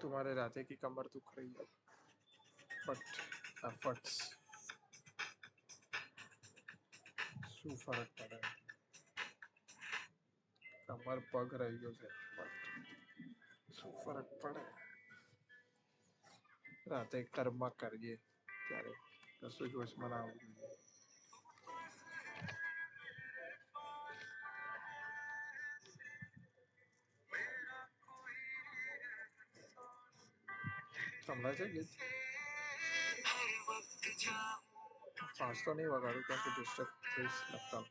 तुम्हारे राते की कमर दुख रही है, बट एफर्ट्स શું ફરક પડે? કમર પગ રહી ગયો છે, બટ શું ફરક પડે? રાતે કર્મ કરીએ ત્યારે કશું જોશમાં ના આવવું જોઈએ. સંભળાય છે ગીત? ફાસ્ટ તો નહીં વગાડું કેમ કે ડિસ્ટર્બ થઈશ લગતા.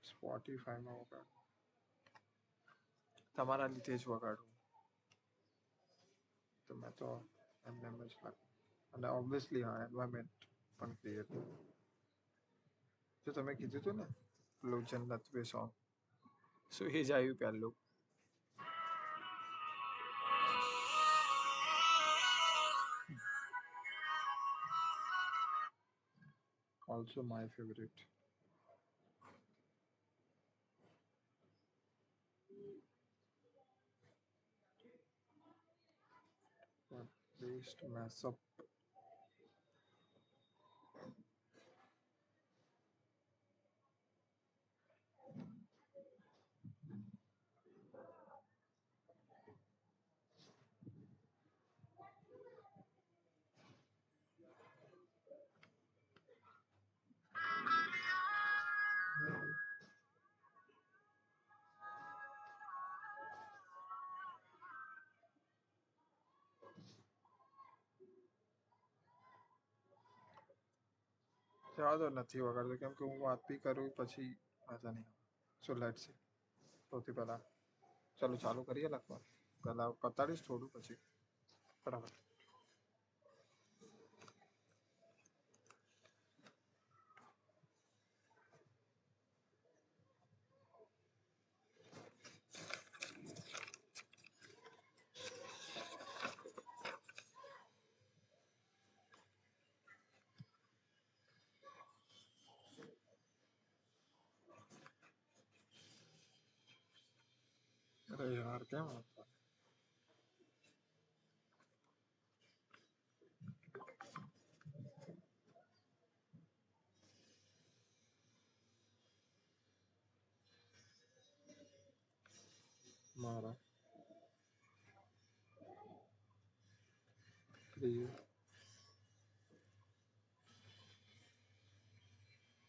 સ્પોટીફાઈમાં વગાડું, તમારા લીધે જ વગાડું. તો મેં તો એમને એમ જ લાગુ. અને ઓબ્વિયસલી હા, એન્વાયરમેન્ટ પણ ક્રિએટ. જો તમે કીધું હતું ને પેલું જન્નત વે સોંગ, શું એ જ આવ્યું પહેલું. Also my favourite. Least mess up. જવા દો, નથી વગાડતો કેમ કે હું વાત બી કરું પછી મજા નહીં આવે. So let's see. સૌથી પહેલા ચાલો ચાલુ કરીએ લખવા. પહેલા પતાડીશ થોડું પછી બરાબર. અરે યાર કેમ હતા? મારા પ્રિય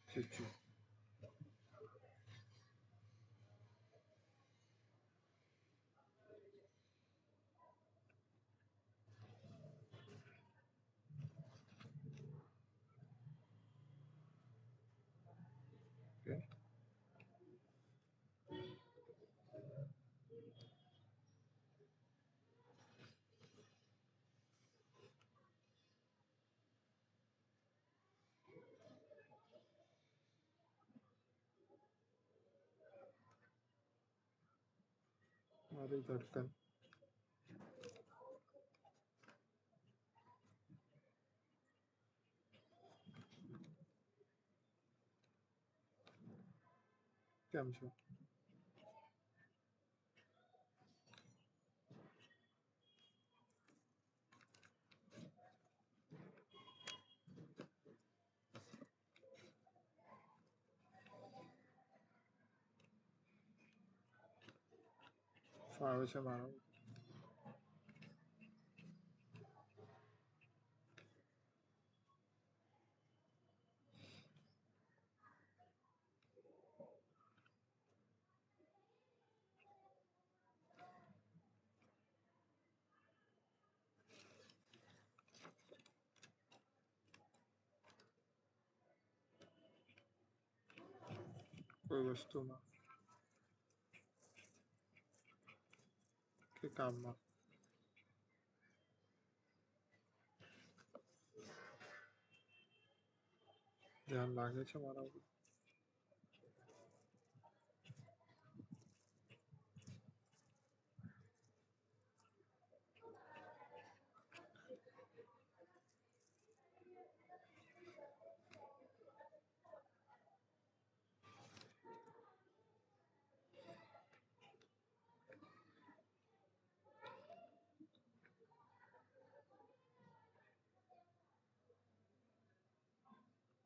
ચીચુ. ઓકે, મારી ધડકન. કેમ છો? ફાવે છે મારો? કોઈ વસ્તુમાં કે કામમાં? ધ્યાન લાગે છે મારા ઉપર?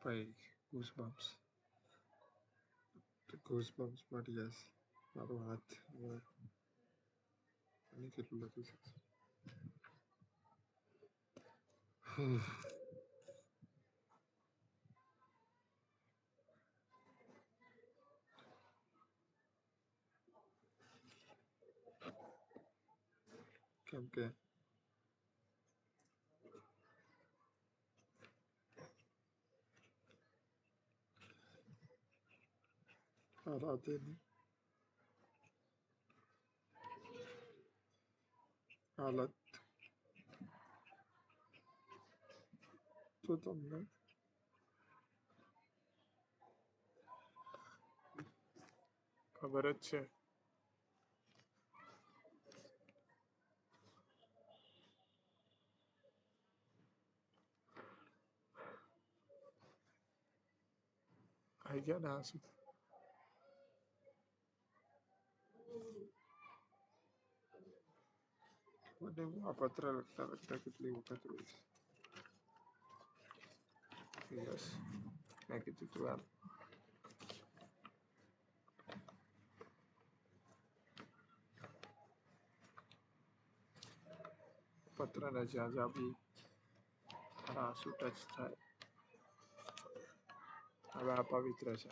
ભાઈ ગૂસબમ્સ ગૂસબમ્સ મળી જશે મારો હાથ હવે અને કેટલું લખી શકશે કેમ કે આ રાતેની હાલત તો તમને ખબર જ છે આવી ગયા ને આંસુ મને હું આ પત્ર લખતા લખતા કેટલી વખત રોઈશ યસ મેં કીધું તું એમ પત્રને જ્યાં જ્યાં બી મારા આંસુ ટચ થાય હવે આ પવિત્ર છે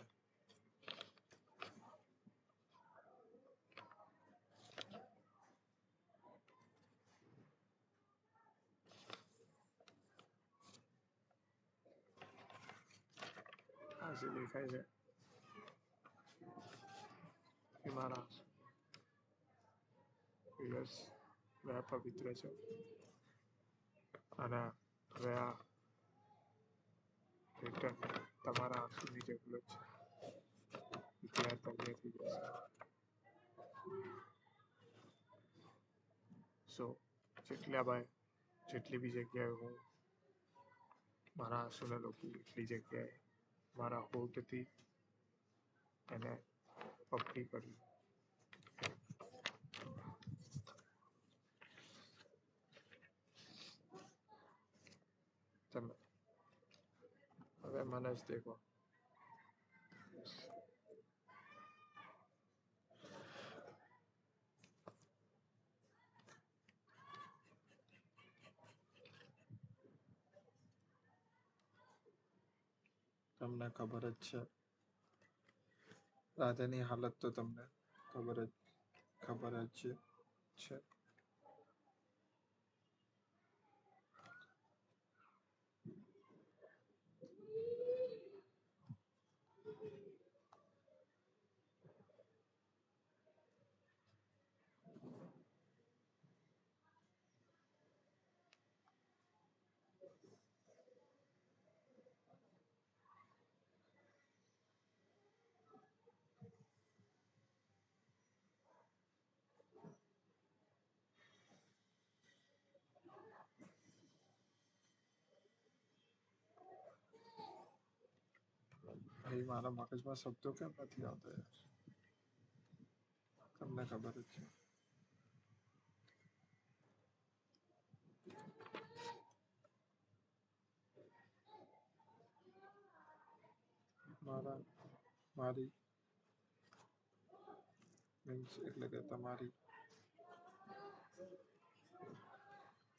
આજે દેખાય છે એ મારા યસ હવે આ પવિત્ર છે અને હવે આ રિટર્ન તમારા આંસુની જરૂરત છે ત્યાં તમને થઈ જશે સો જેટલી બી જગ્યાએ હું મારા આંસુને લખું એટલી જગ્યાએ મારા હોઠથી એને પકડી કરી તમે હવે મને જ દેખો તમને ખબર જ છે રાધેની હાલત તો તમને ખબર જ છે ભાઈ મારા મગજમાં શબ્દો કેમ નથી આવતા યાર તમને ખબર જ છે મારી મીન્સ એટલે કે તમારી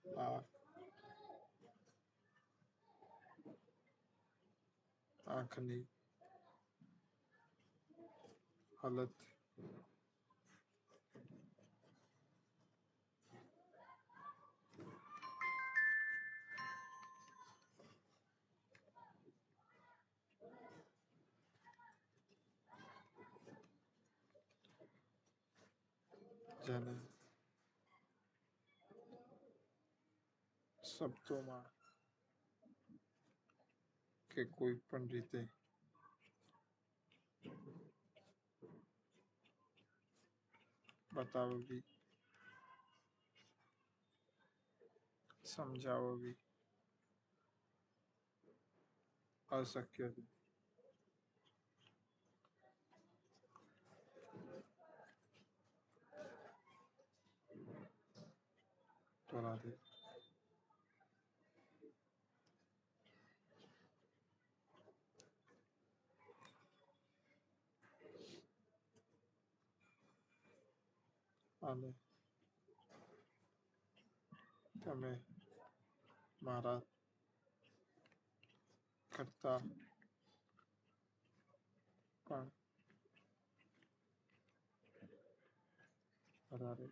આ આંખની હાલત જેને શબ્દોમાં કે કોઈ પણ રીતે બતાવવી સમજાવવી અશક્ય છે તો રાધે અને તમે મારા કરતા પણ વધારે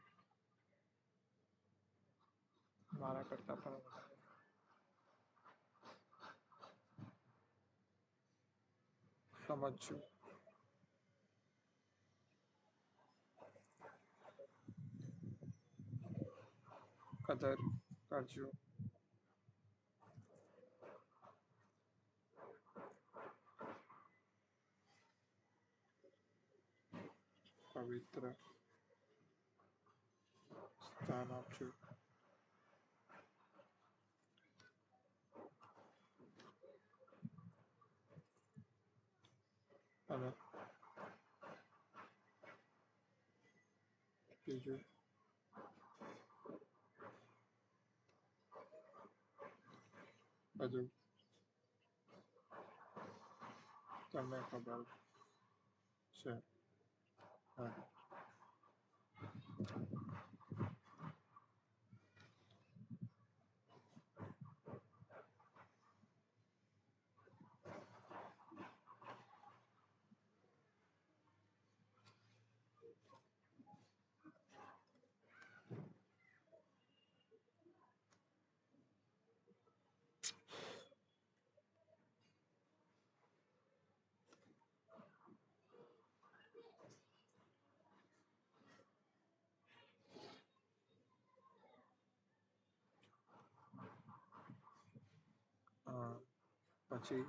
મારા કરતા પણ વધારે સમજજો, કદર કરજો, પવિત્ર સ્થાન આપજો, અને બીજું બધું તમને ખબર છે. હા. પછી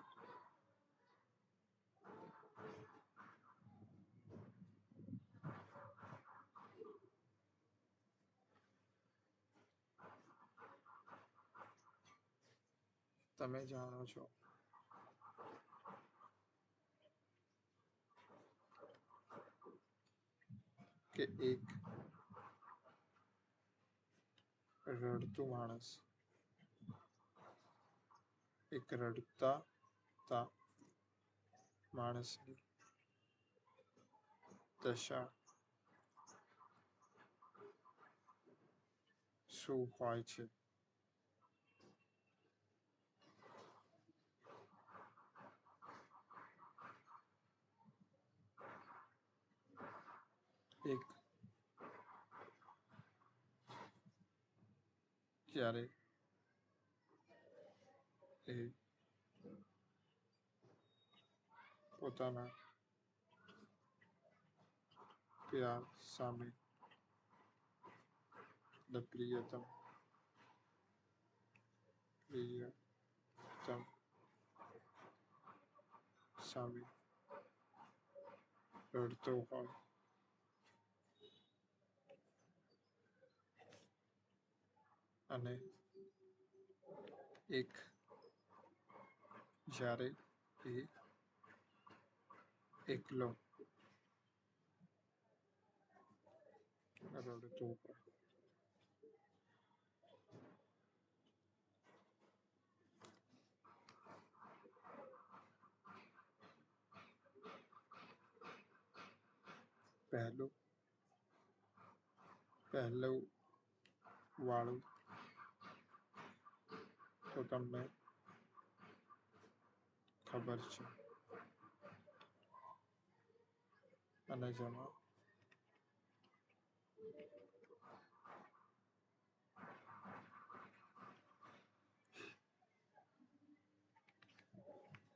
તમે જાણો છો કે એક રડતું માણસ એક રડતા તા માણસની દશા શું હોય છે. એક જ્યારે એ પોતાના પ્યાર સામે પ્રિયતમ સામે રડતો હોય અને એક જ્યારે એ એકલો રડતો હોય પહેલું વાળું તો તમને ખબર છે અને જેમાં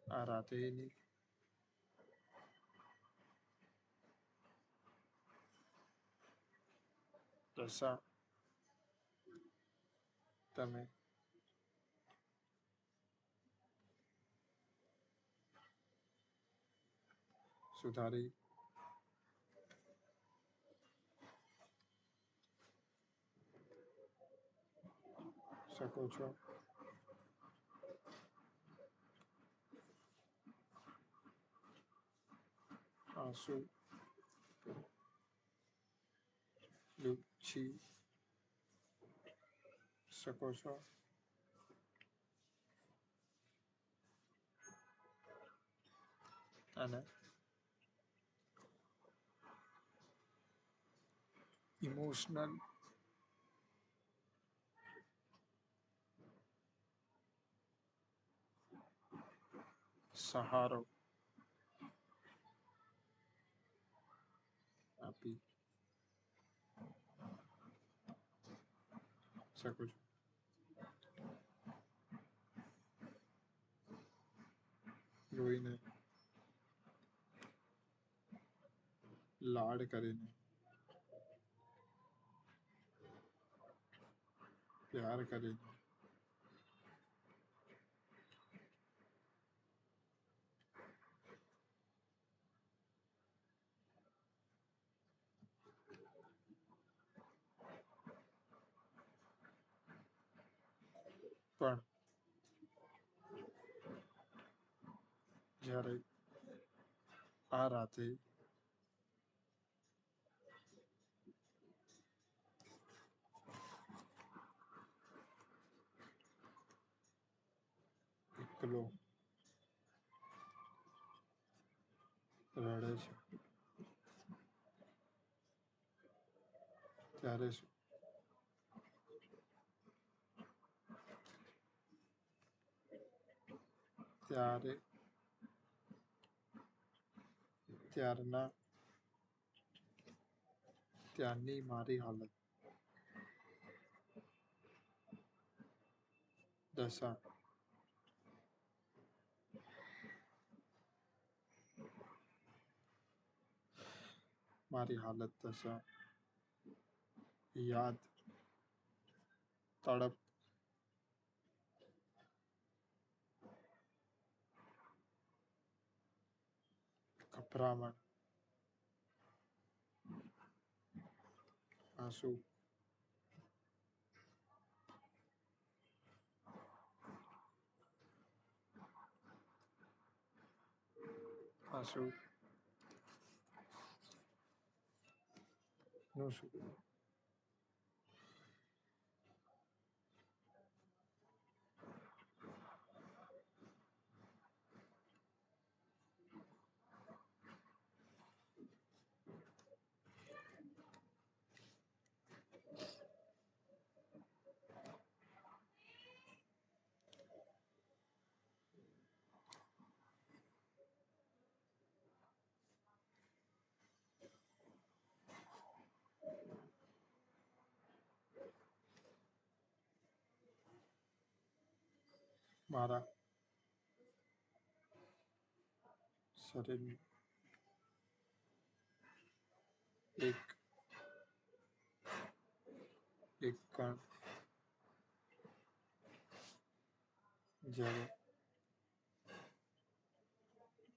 આ રાતેની દશા તમે સુધારી શકો છો. આંસુ લૂછી શકો છો. અને ઇમોશનલ સહારો આપી શકું છું. રોઈને લાડ કરીને પ્યાર કરીને પણ જ્યારે આ રાતે એકલો રડે છે ત્યારે શું ત્યારે ત્યારની મારી હાલત દશા મારી હાલત દશા યાદ તડપ ગભરામણ આંસુ આંસુ નું શું મારા શરીરનું એક કણ જ્યારે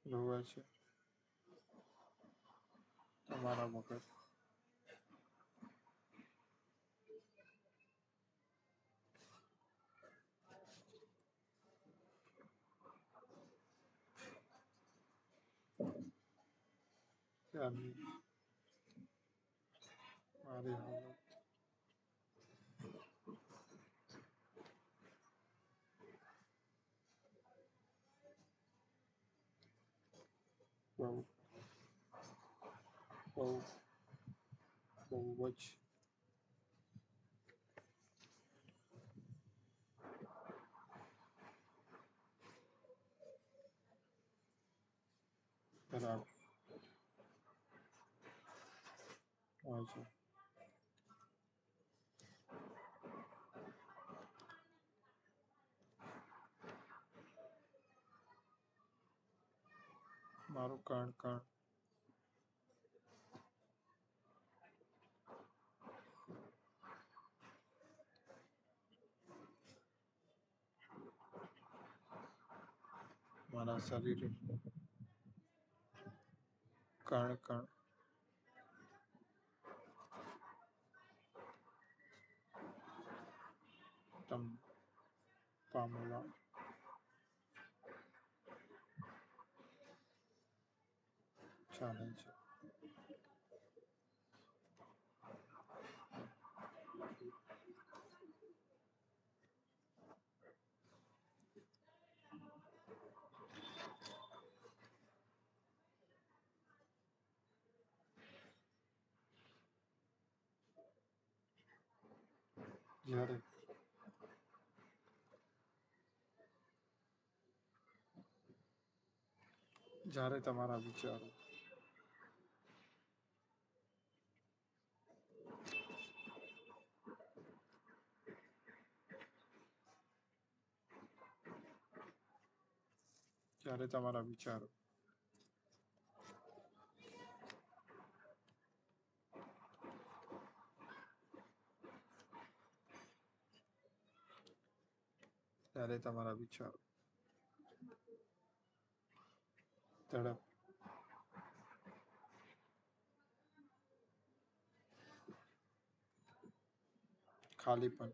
રોવે છે તમારા મગજ ત્યારની મારી હાલત બહુ બહુ બહુ જ ખરાબ હોય છે. મારું કણ કણ મારા શરીરનું કણ કણ તમ પામવા ચાલે છે. જ્યારે જ્યારે તમારા વિચારો જ્યારે તમારા વિચારો ત્યારે તમારા વિચારો તડપ ખાલીપન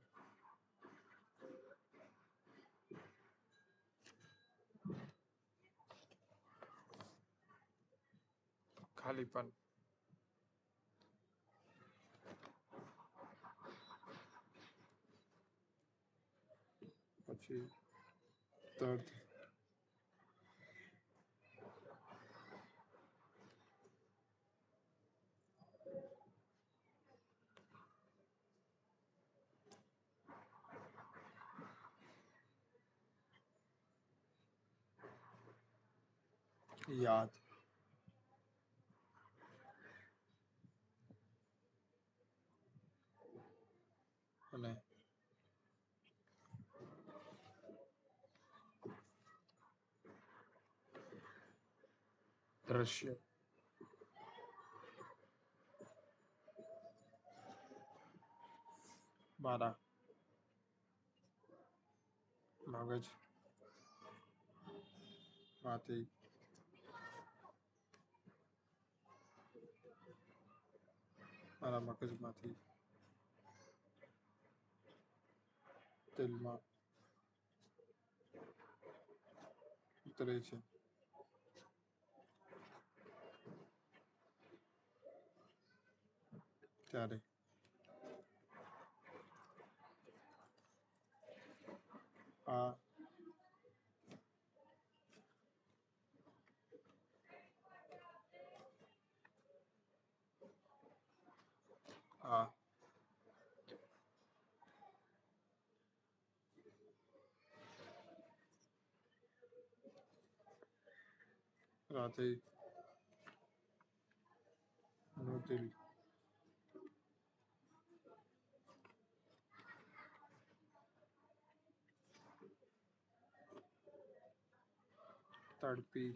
ખાલીપન પછી દર્દ યાદ અને દ્રશ્ય મારા મગજ માંથી મારા મગજમાંથી દિલમાં ઉતરે છે ત્યારે આ આ રાતે નું દિલ તડપી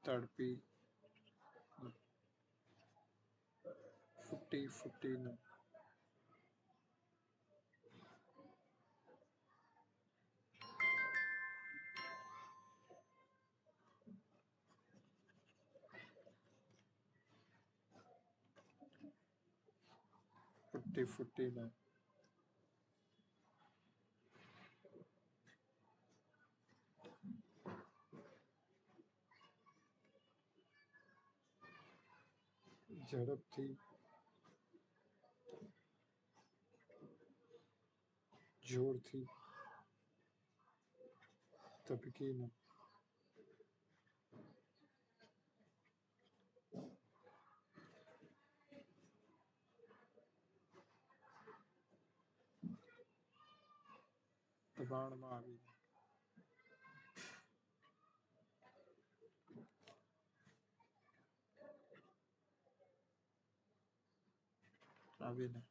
તડપી ફૂટી ફૂટીને ફૂટી ફૂટીને ઝડપથી જોરથી તબકીને દબાણમાં આવીને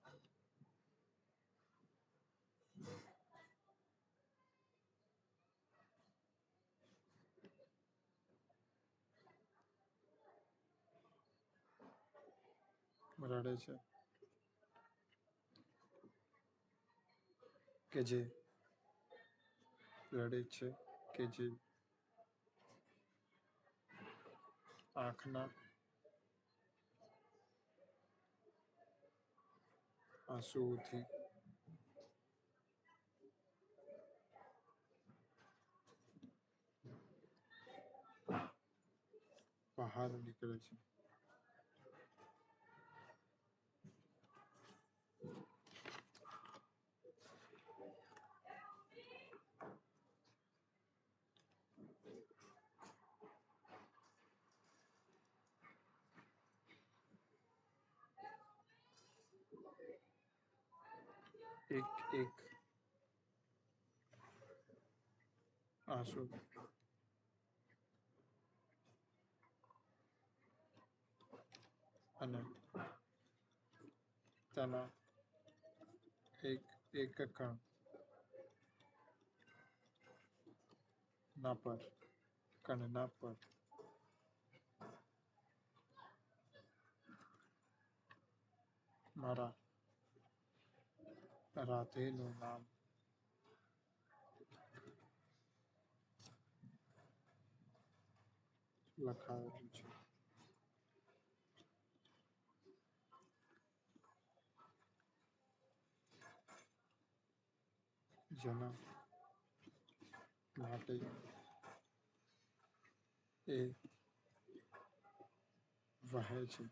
રડે છે કે જે રડે છે કે જે આંખના આંસુઓથી બહાર નીકળે છે એક એક આંસુ અને તેના એક એક કણના પર મારા રાધેનું નામ લખાયેલું છે. જેના માટે એ વહે છે.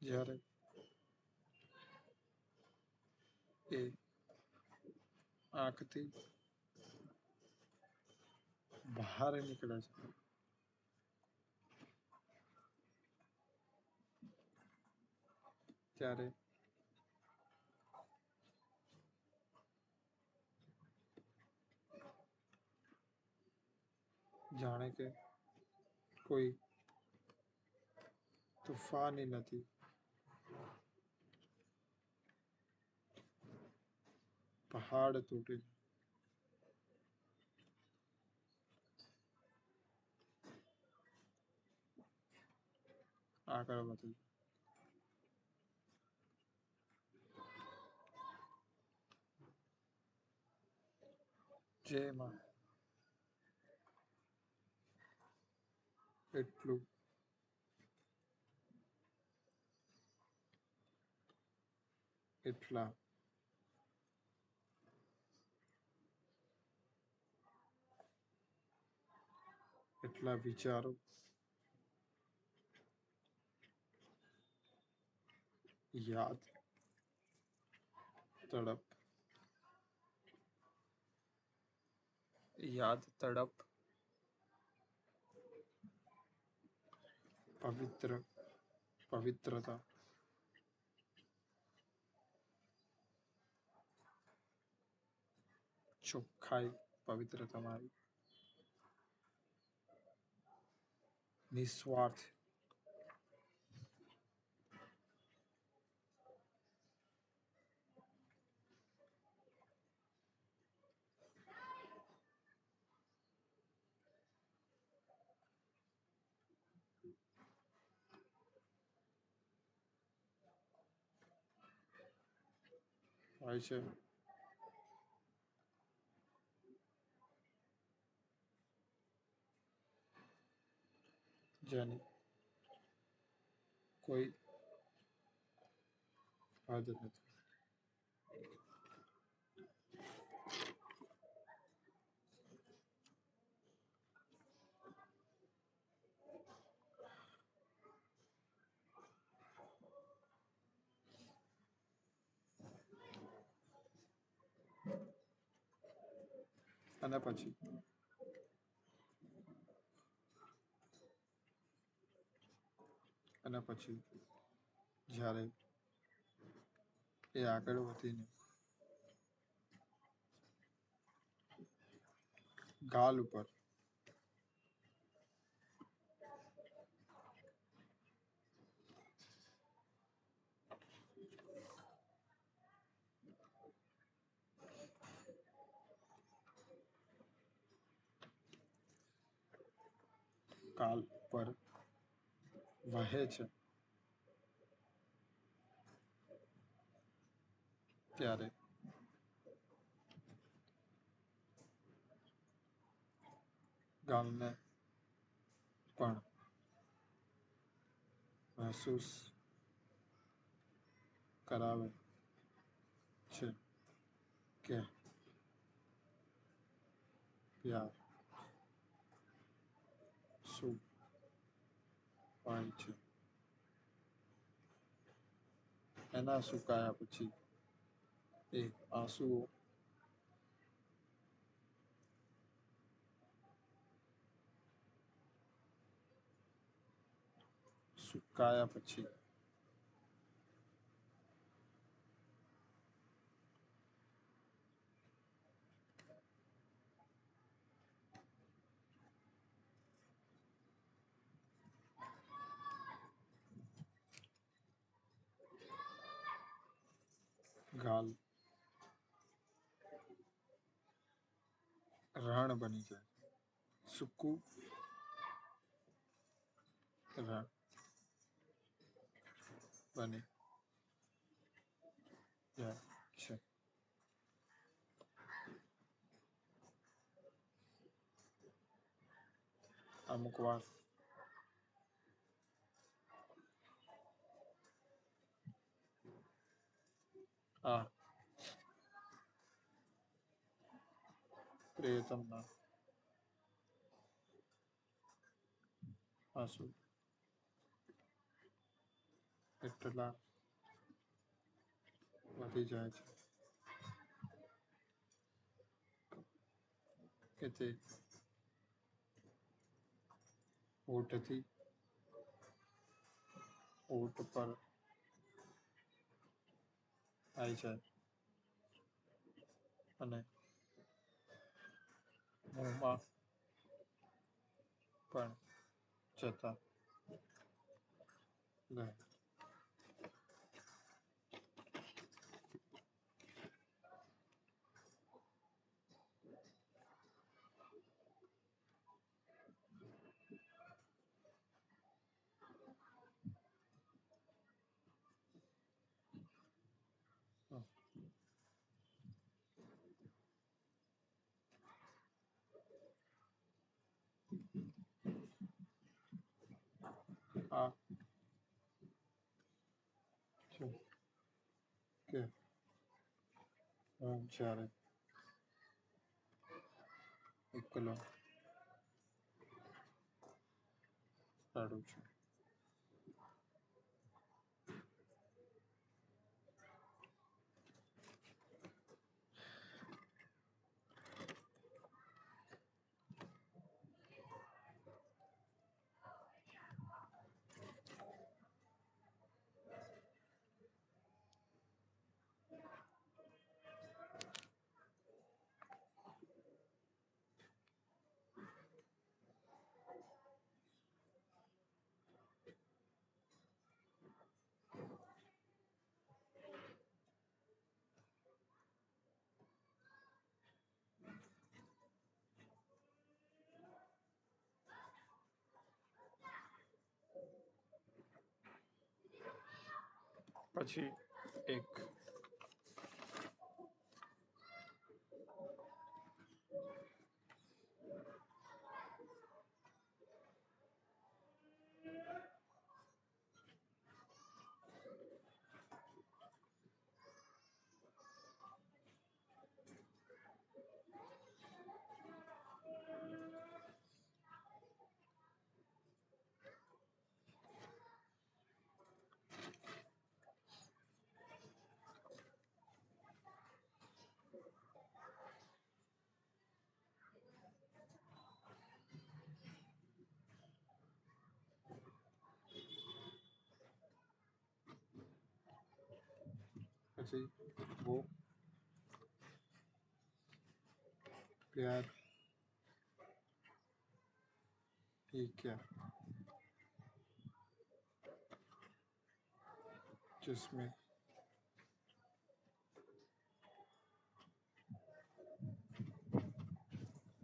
જ્યારે એ આંખથી બહાર નીકળે છે ત્યારે જાણે કે કોઈ તૂફાની નથી પહાડ તૂટી આગળ વધે જેમાં એટલું એટલા એટલા વિચારો યાદ તડપ પવિત્રતા ચોખ્ખાઈ પવિત્રતા મારી નિસ્વાર્થ હોય છે. જેની કોઈ હદ નથી. અને પછી જ્યારે એ આગળ વધીને ગાલ ઉપર વહે છે ત્યારે ગાલને પણ મહેસૂસ કરાવે છે કે પ્યાર શું હોય છે. એના સુકાયા પછી એ આંસુઓ સુકાયા પછી ગાલ રણ બની જાય. સૂકું રણ બની જાય છે. અમુક વાર આ પ્રિયતમના આંસુ એટલા વધી જાય છે કે તે હોઠથી હોઠ પર આવી જાય અને મોંમાં પણ જતા રહે. આ છે કે હું જ્યારે એકલો રડું છું પછી એક પછી वो प्यार ही क्या जिसमें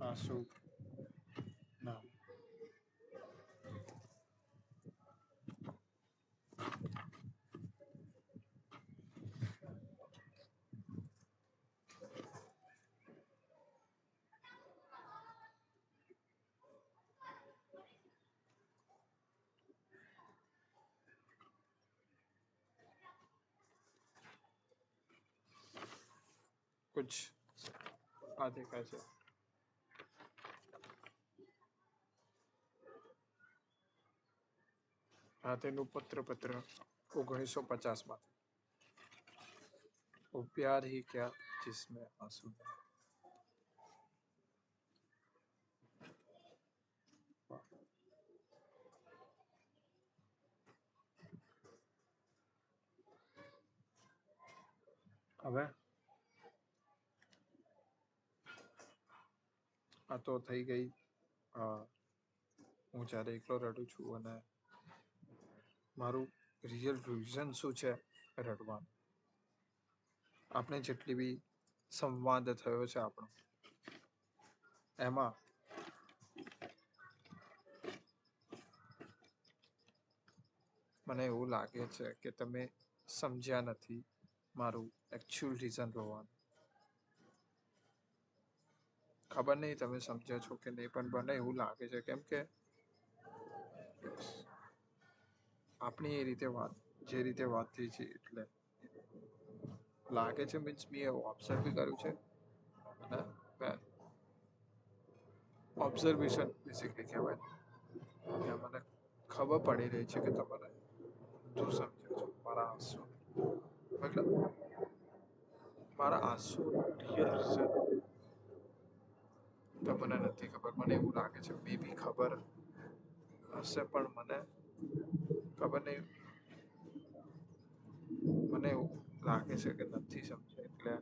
आंसू ना कुछ આ દેખાય છે રાતેનું પત્ર 1950 માં वो प्यार ही क्या जिसमें आंसू नहीं। હવે આ તો થઈ ગઈ હું જ્યારે એકલો રડું છું અને મારું રિયલ રીઝન શું છે રડવાનું. આપણે જેટલી બી સંવાદ થયો છે આપણો એમાં મને એવું લાગે છે કે તમે સમજ્યા નથી મારું એકચ્યુઅલ રીઝન રોવાનું. ખબર નહીં તમે સમજ્યા છો કે નહીં, પણ મને એવું લાગે છે કેમ કે આપણી એ રીતે વાત જે રીતે વાત થઈ છે એટલે લાગે છે. મીન્સ મેં એવું ઓબ્ઝર્વ બી કર્યું છે અને ઓબ્ઝર્વેશન બેસિકલી કહેવાય કે મને ખબર પડી રહી છે કે તમારે શું સમજો છો મારા આંસુ, મતલબ મારા આંસુ રિયલ રીઝન તમને નથી ખબર. મને એવું લાગે છે મે બી ખબર હશે પણ મને ખબર નહીં. મને એવું લાગે છે કે નથી સમજે એટલે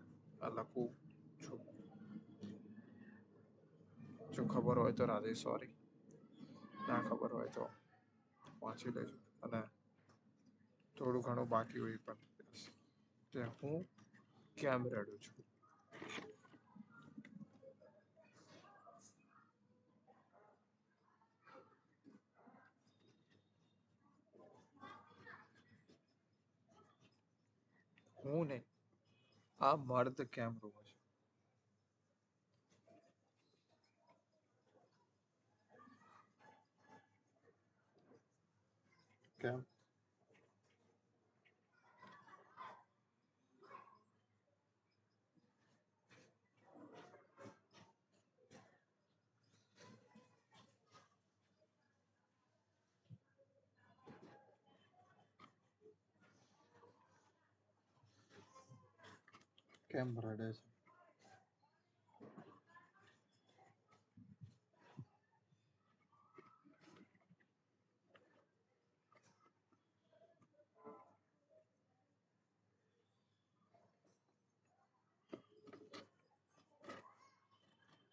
આ લખું છું. જો ખબર હોય તો રાધે સોરી, ના ખબર હોય તો વાંચી લેજો. અને થોડું ઘણું બાકી હોય પણ કે હું કેમ રડું છું. હું ને આ મર્દ કેમ રોવે છે. કેમ કેમ રડે છે.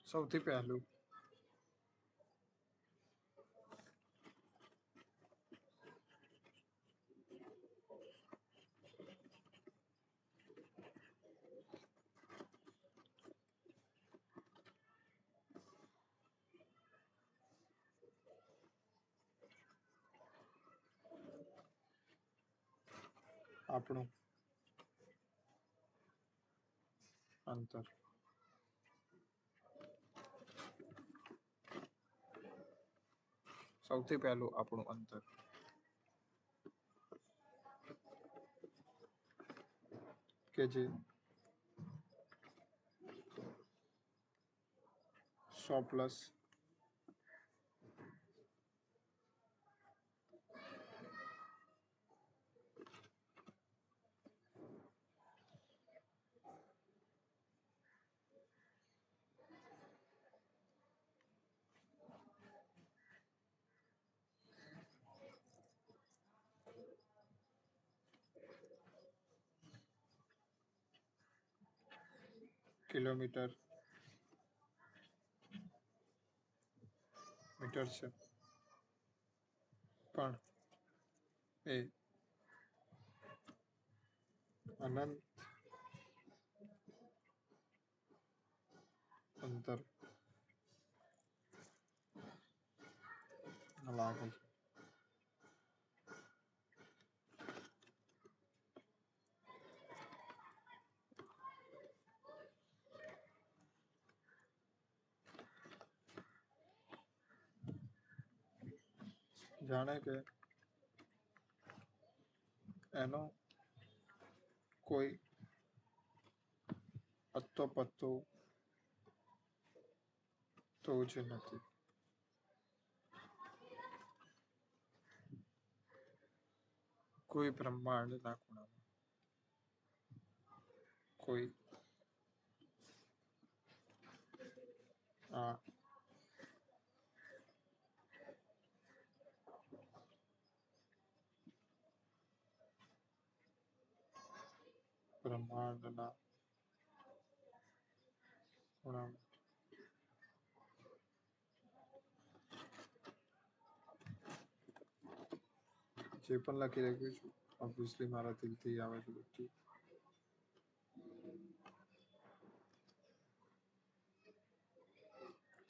સૌથી પહેલું આપણું અંતર. સૌથી પહેલું આપણું અંતર કે જે 100+ કિલોમીટર મીટર છે પણ એ અનંત અંતર લાગે છે. જાણે કે એનો કોઈ અત્તો પત્તો તો જ નથી. કોઈ બ્રહ્માંડના ખૂણામાં કોઈ આ બ્રહ્માંડના ખૂણામાં જે પણ લખી રહ્યું છું ઓબ્વિયસલી મારા દિલથી આવે છે બધું.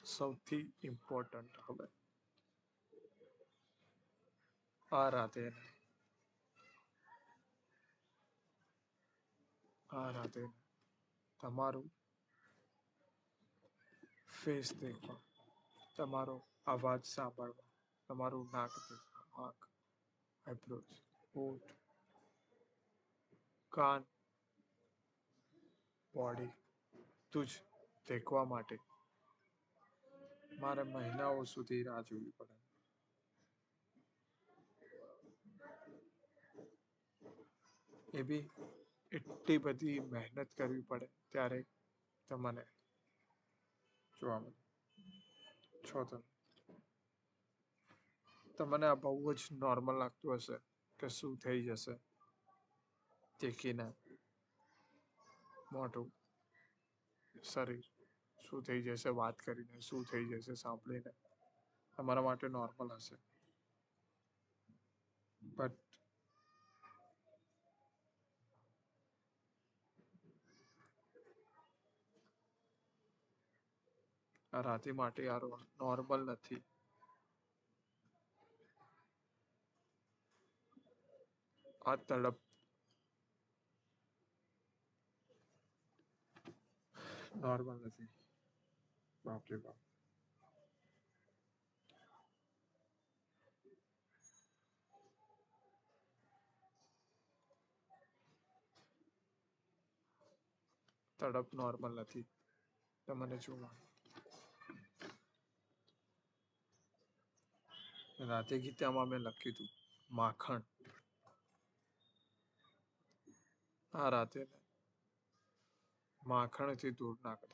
સૌથી ઇમ્પોર્ટન્ટ હવે આ રાતે તમારું ફેસ દેખવા, તમારો અવાજ સાંભળવા, તમારું નાક દેખવા, આંખ, આઈબ્રોઝ, હોઠ, કાન, બોડી, તું જ દેખવા માટે મારે મહિનાઓ સુધી રાહ જોવી પડે. એ બી એટલી બધી મહેનત કરવી પડે ત્યારે તમને જોવા મળે છો. તમને આ બહુ જ નોર્મલ લાગતું હશે કે શું થઈ જશે દેખીને, મોઢું, શરીર શું થઈ જશે વાત કરીને, શું થઈ જશે સાંભળીને, તમારા માટે નોર્મલ હશે. બટ આ રાતે માટે યાર નોર્મલ નથી. આ તડપ નોર્મલ નથી. બાપરે બાપ. તડપ નોર્મલ નથી. તમને જોવા રાતે ગીતામાં મેં લખ્યું હતું માખણ. આ રાતે માખણથી દૂર ના કરતા.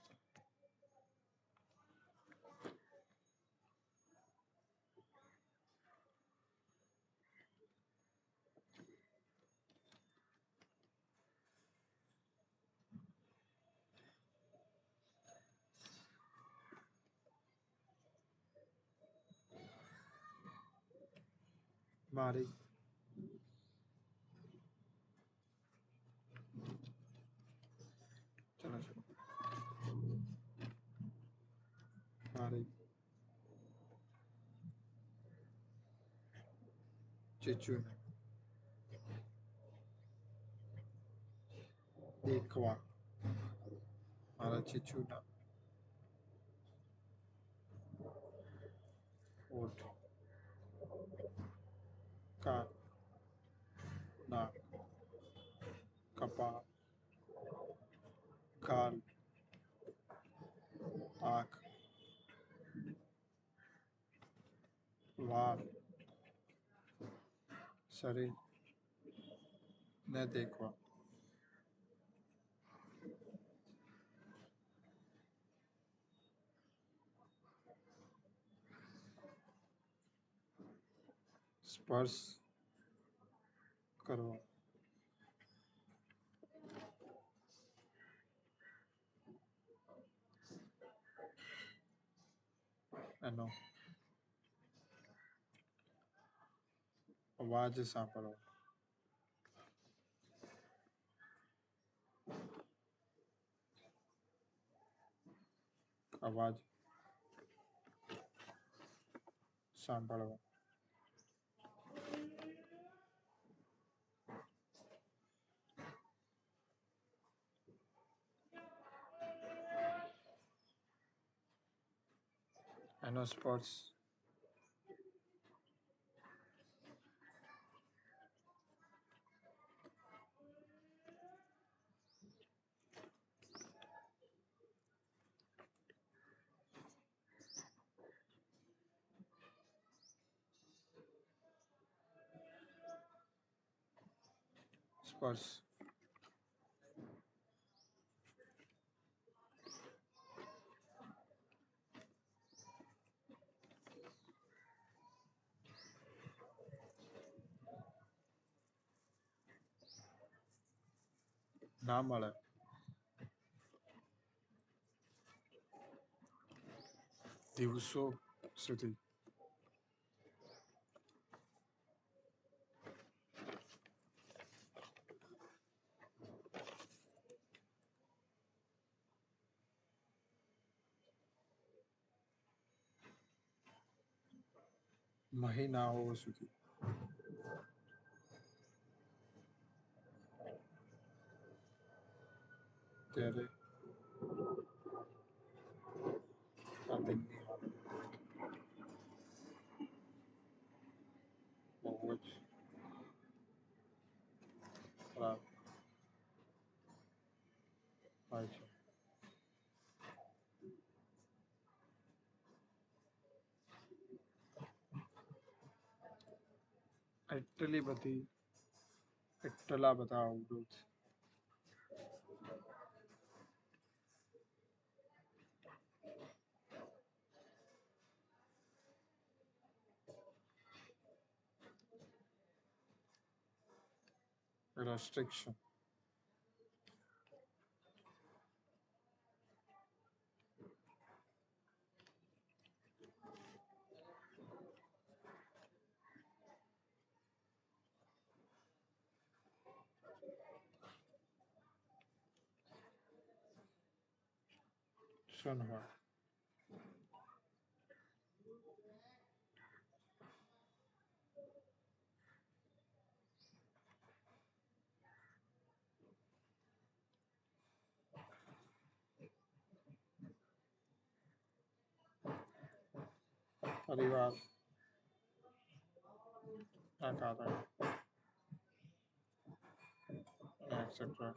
મારી ચલો ચલો મારી ચીચુને દેખવા, મારા ચીચુના હોઠ, કાન, નાક, કપાળ, ગાલ, આંખ, વાળ, શરીર ને દેખવા. સ્પર્શ કરવા. એનો અવાજ સાંભળવા. અવાજ સાંભળવા. એનો સ્પર્શ સ્પર્શ ના મળે. દિવસો સુધી. મહિનાઓ સુધી. ત્યારે આ તેમની હાલત બહુ જ ખરાબ થાય છે. એટલા બધા અવરોધ restriction શું હોય પરિવાર ના કારણે એટસેટ્રા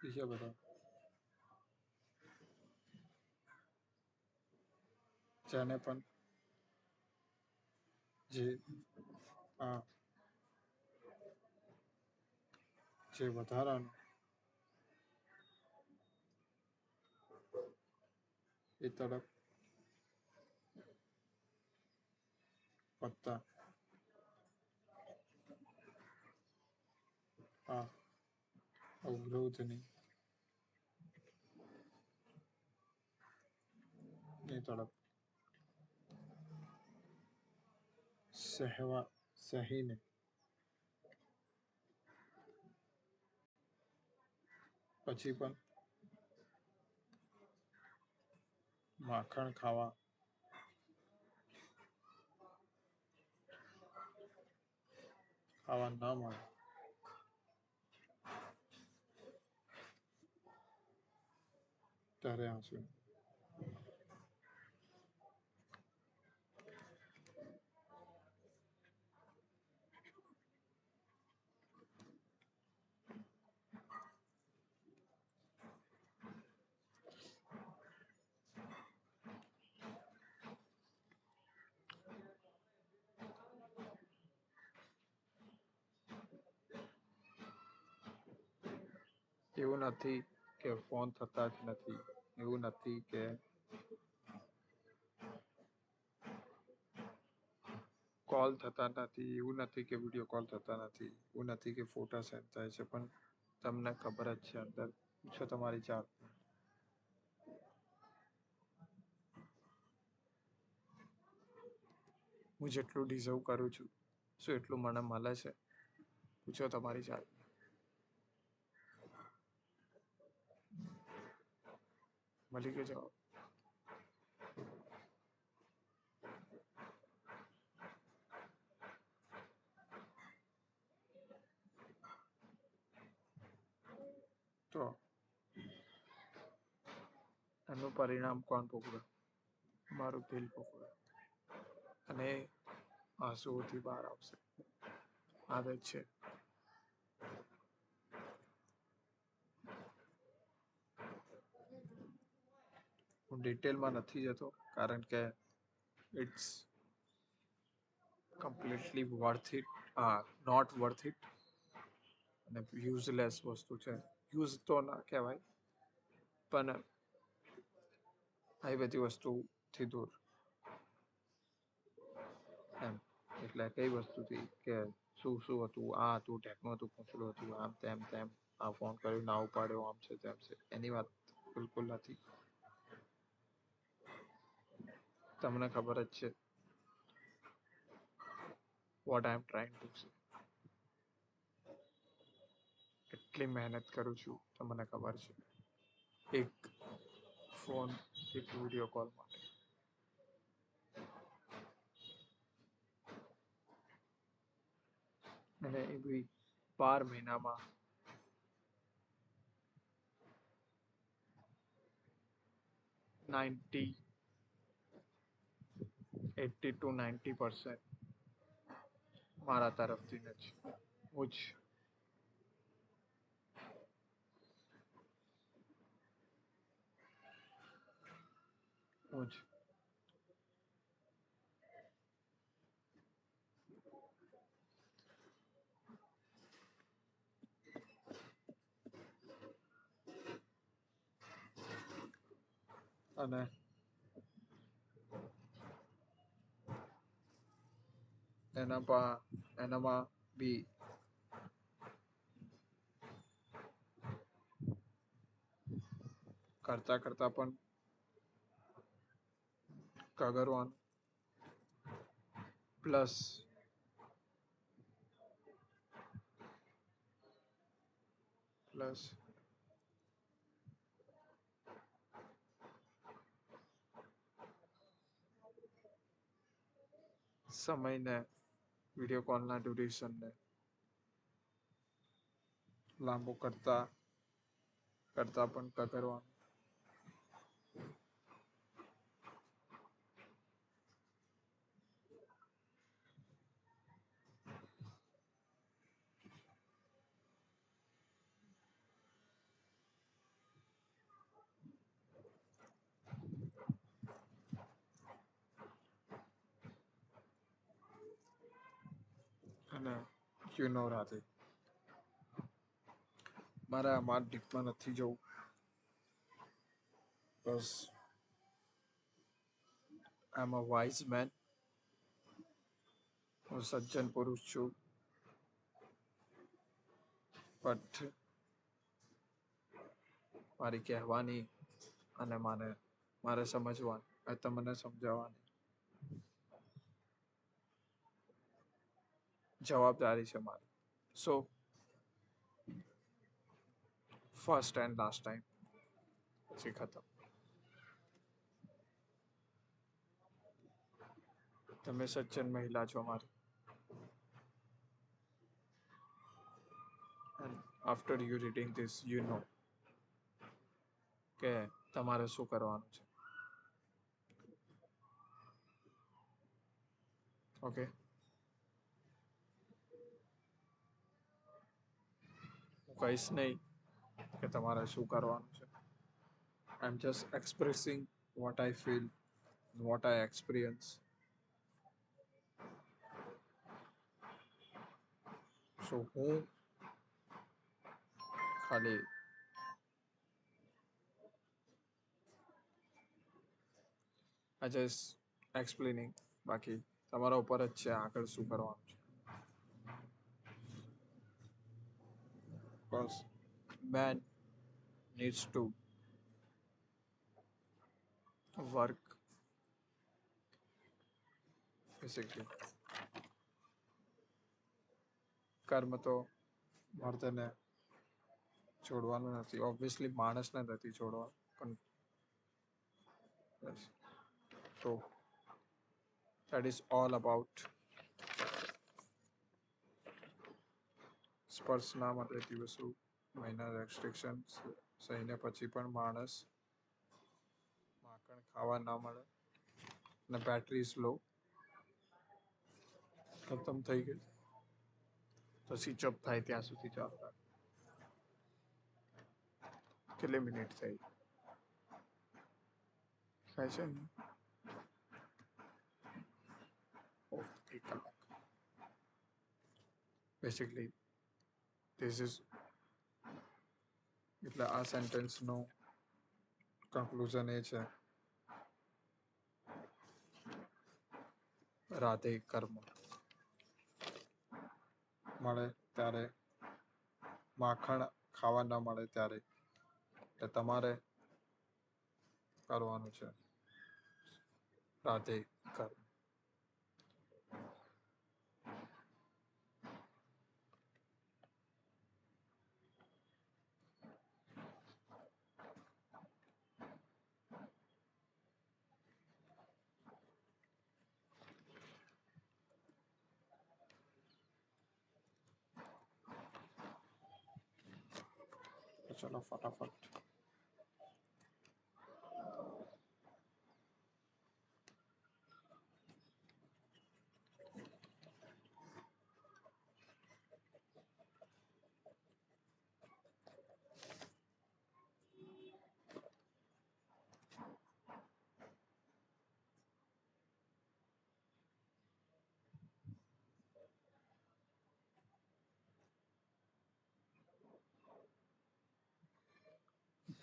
બીજા બધા જેને પણ જે વધારાનું એ તરફ વધતા આ અવરોધની એ તરફ સહીને પછી પણ માખણ ખાવા ન મળે ત્યારે આંસુ એવું નથી કે ફોન થતા જ નથી એવું નથી કે કોલ થતા નથી એવું નથી કે વિડીયો કોલ થતા નથી એવું નથી કે ફોટા સેન્ડ થાય છે પણ તમને ખબર જ છે અંદર પૂછો તમારી જાત હું જેટલું ડિઝર્વ કરું છું શું એટલું મને મળે છે પૂછો તમારી જાત મળી ગયો જવાબ તો એનું પરિણામ કોણ ભોગવે મારું દિલ ભોગવે અને આંસુઓથી બહાર આવશે આદત છે ડિટેલમાં નથી જતો કારણ કે it's completely worth it not worth it અને યુઝલેસ વસ્તુ છે. યુઝ તો ના કહેવાય પણ આવી બધી વસ્તુથી દૂર એમ. એટલે કઈ વસ્તુથી કે શું હતું, આ હતું, ટેકનું હતું, પૂછડું હતું, આમ તેમ તેમ, આ ફોન કર્યો ના ઉપાડ્યો, આમ છે તેમ છે, એની વાત બિલકુલ નથી. તમને ખબર જ છે what I M trying to say. કેટલી મહેનત કરું છું તમને ખબર છે એક ફોન, એક વિડીયો કોલ માટે. અને એ બી 12 મહિનામાં 80 to 90% મારા તરફથી જ હું જ અને એનામાં બી કરતા પણ કગરવાનું પ્લસ સમયને, વિડીયો કોલના ડ્યુરેશનને લાંબુ કરતા પણ કગરવાનું. અને રાધે મારે આમાં ડીપમાં નથી જવું. બસ આઈ એમ અ વાઇઝ મેન. હું સજ્જન પુરુષ છું. બટ મારી કહેવાની અને મારે સમજવાની, તમને સમજાવવાની જવાબદારી છે મારી. So first and last time પછી ખતમ. તમે સજ્જન મહિલા છો મારી. And after you reading this, you know કે તમારે શું કરવાનું છે. ઓકે, હું કહીશ નહીં કે તમારે શું કરવાનું છે. I am just expressing what I feel, what I experience. So હું ખાલી આ જસ્ટ એક્સપ્લેનિંગ. બાકી તમારા ઉપર જ છે આગળ શું કરવાનું છે. બસ man needs to work basically. કર્મ તો મર્દને છોડવાનું નથી, ઓબ્વિયસલી માણસને નથી છોડવાનું, પણ so that is all about સ્પર્શ ના મળે દિવસો, મહિના રેસ્ટ્રિક્શન સહીને પછી પણ માણસ માખણ ખાવા ના મળે અને બેટરી સ્લો ખતમ થઈ ગઈ તો સ્વિચ ઓફ થાય ત્યાં સુધી ચાલતા. કેટલી મિનિટ થઈ? દેખાય છે ને? ઓહ, 1 કલાક. બેસિકલી ધીસ ઇઝ એટલે આ સેન્ટેન્સનું કન્ક્લુઝન એ છે, રાતે કર્મ મળે ત્યારે માખણ ખાવા ન મળે ત્યારે એટલે તમારે કરવાનું છે રાતે કર્મ. તો ચલો ફટાફટ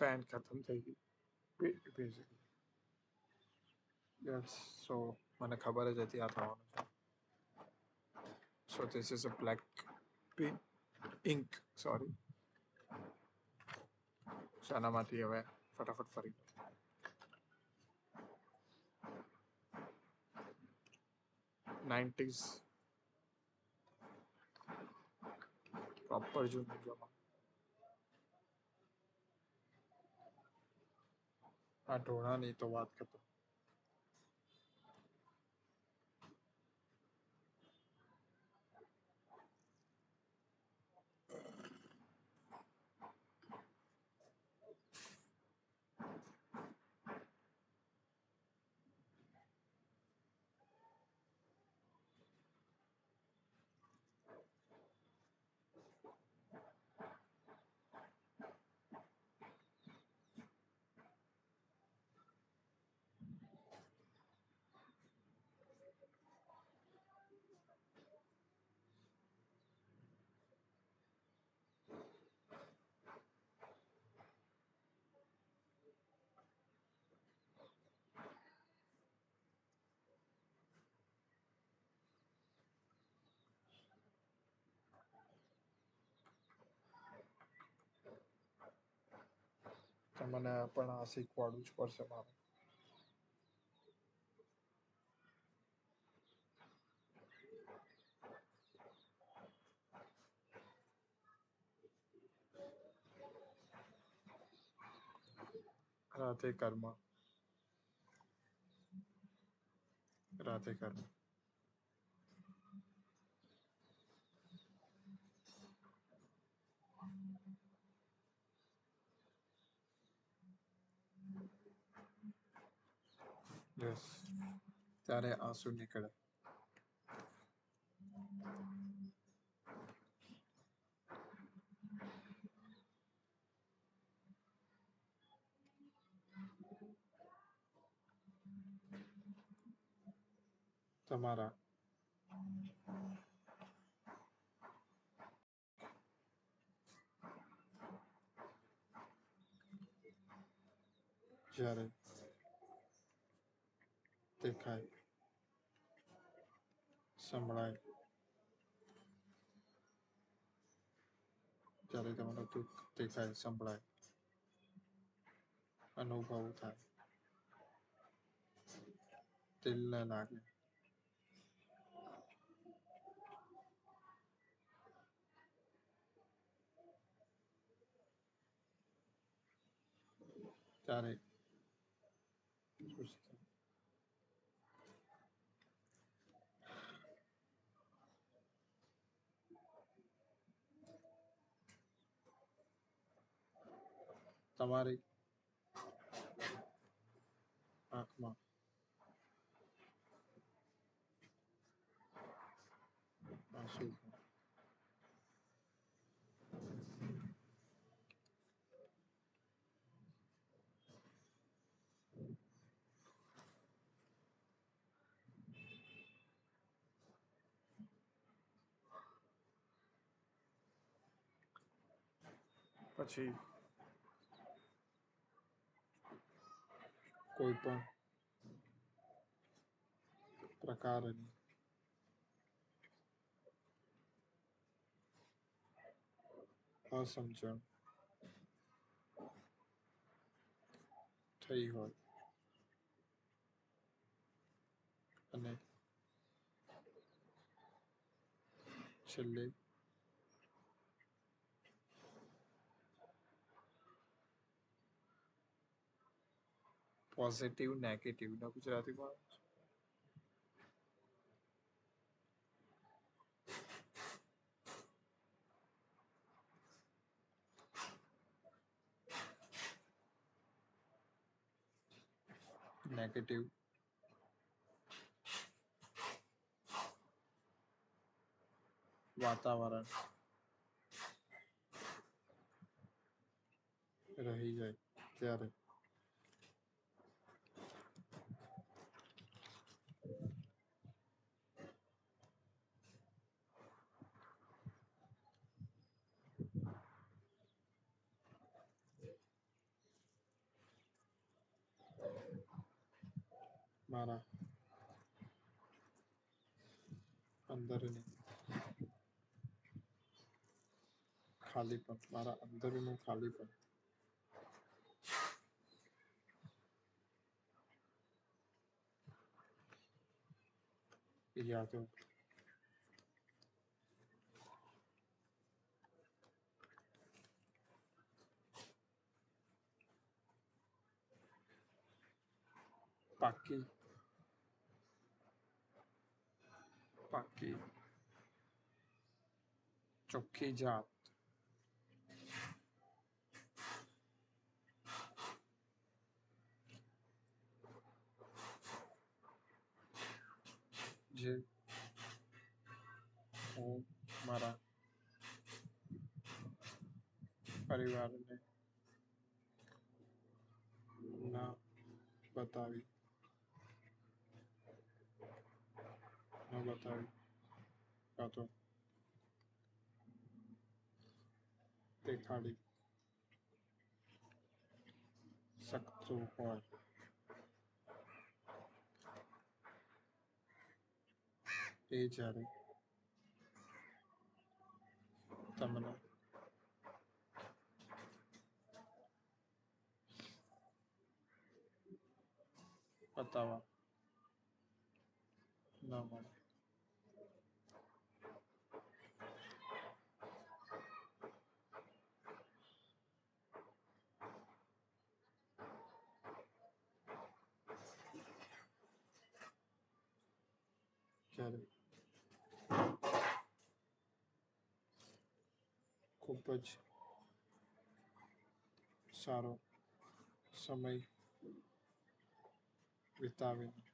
પેન ખતમ થઈ ગઈ બેઝિકલી. યસ, સો મને ખબર જ હતી આ થવાનું છે. So this is a black pen ink, sorry. શાનામાંથી હવે ફટાફટ ફરી 90s પ્રોપર જૂનું જમા. આ ઢોળાની તો વાત કરતો. તમને પણ આ શીખવાડવું જ પડશે મારે. રાતે કર્મ, રાતે કર્મ. યસ, ત્યારે આંસુ નીકળે. તમારા જ્યારે દેખાય, સંભળાય, જ્યારે તમારું દુઃખ દેખાય, સંભળાય, અનુભવ થાય, દિલને લાગે, ત્યારે ખુશ થાય. તમારી આંખમાં આંસુ, પછી કોઈ પણ પ્રકારની અસમજણ થઈ હોય અને છેલ્લે પોઝિટિવ નેગેટિવ ના ગુજરાતીમાં નેગેટિવ વાતાવરણ રહી જાય ત્યારે મારા અંદરની ખાલીપન મારા અંદરનું ખાલીપન યાદો પાકી પાકી ચોખ્ખી જાત જે હું મારા પરિવારને ના બતાવી કાં તો દેખાડી શકતું હોય એ જ્યારે તમને બતાવવા ન મળે ત્યારે ખૂબ જ સારો સમય વિતાવીને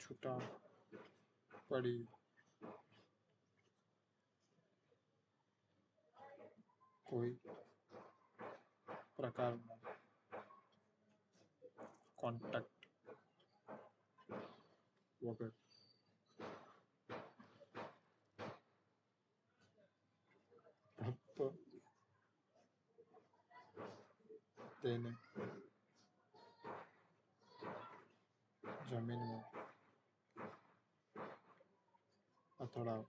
છૂટા પડી કોઈ પ્રકારનો કોન્ટેક્ટ વગર ફક્ત તેને જમીનમાં અથડાવ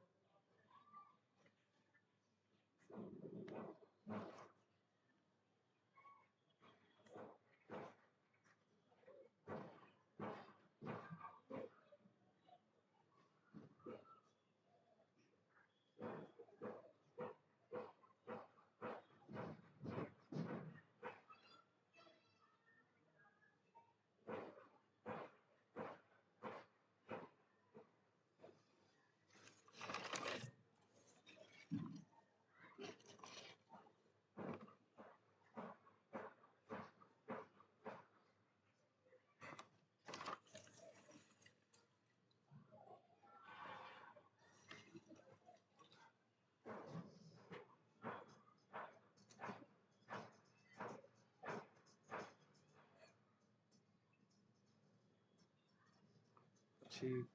પછી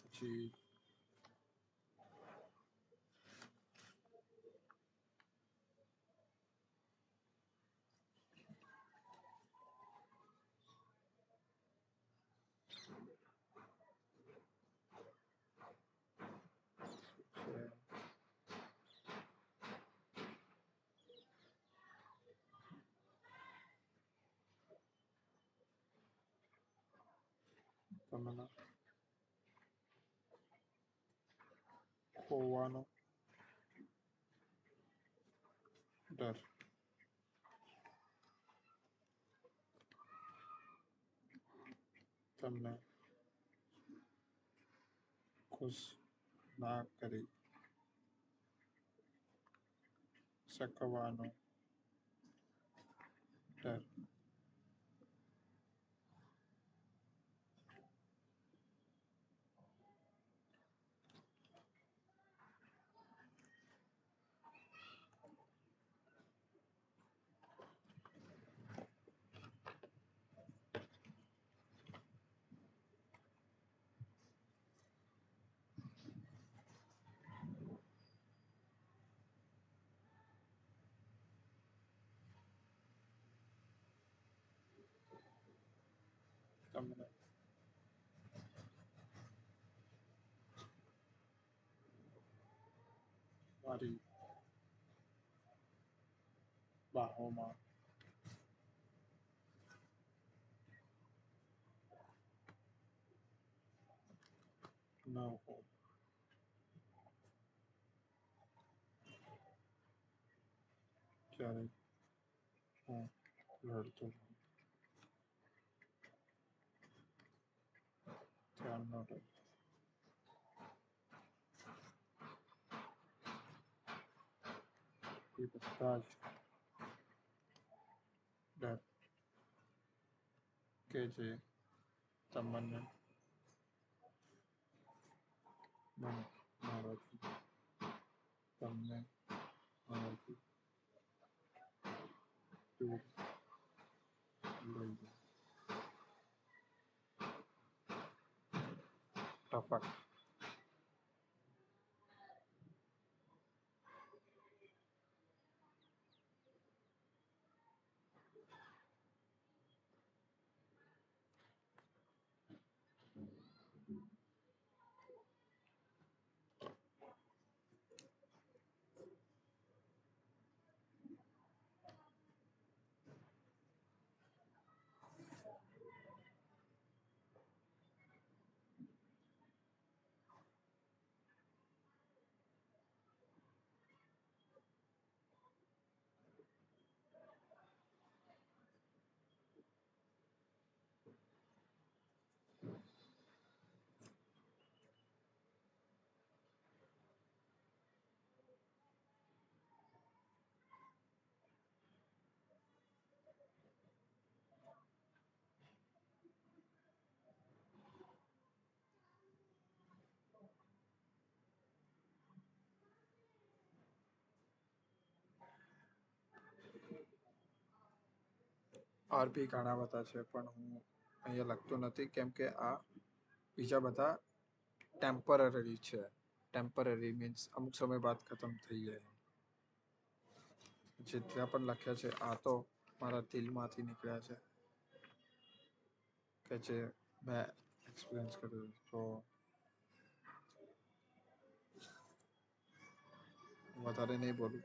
પછી તમને ખોવાનો ડર, તમને ખુશ ના કરી શકવાનો ડર, તમને મારી બાહોમાં ન હો, ક્યારેય હું લડતો ધ્યાન ન રહે, એ બધા જ ડર કે જે તમને મને મારાથી તમને મારાથી દૂર લઈ જાય. ટપક, ઓર બી ઘણા બધા છે પણ હું અહીંયા લખતો નથી કેમ કે આ બીજા બધા ટેમ્પરરી છે. ટેમ્પરરી મીન્સ અમુક સમય બાદ ખતમ થઈ જાય. જેટલા પણ લખ્યા છે આ તો મારા દિલમાંથી નીકળ્યા છે કે જે મેં એક્સપિરિયન્સ કર્યું. તો વધારે નહીં બોલું.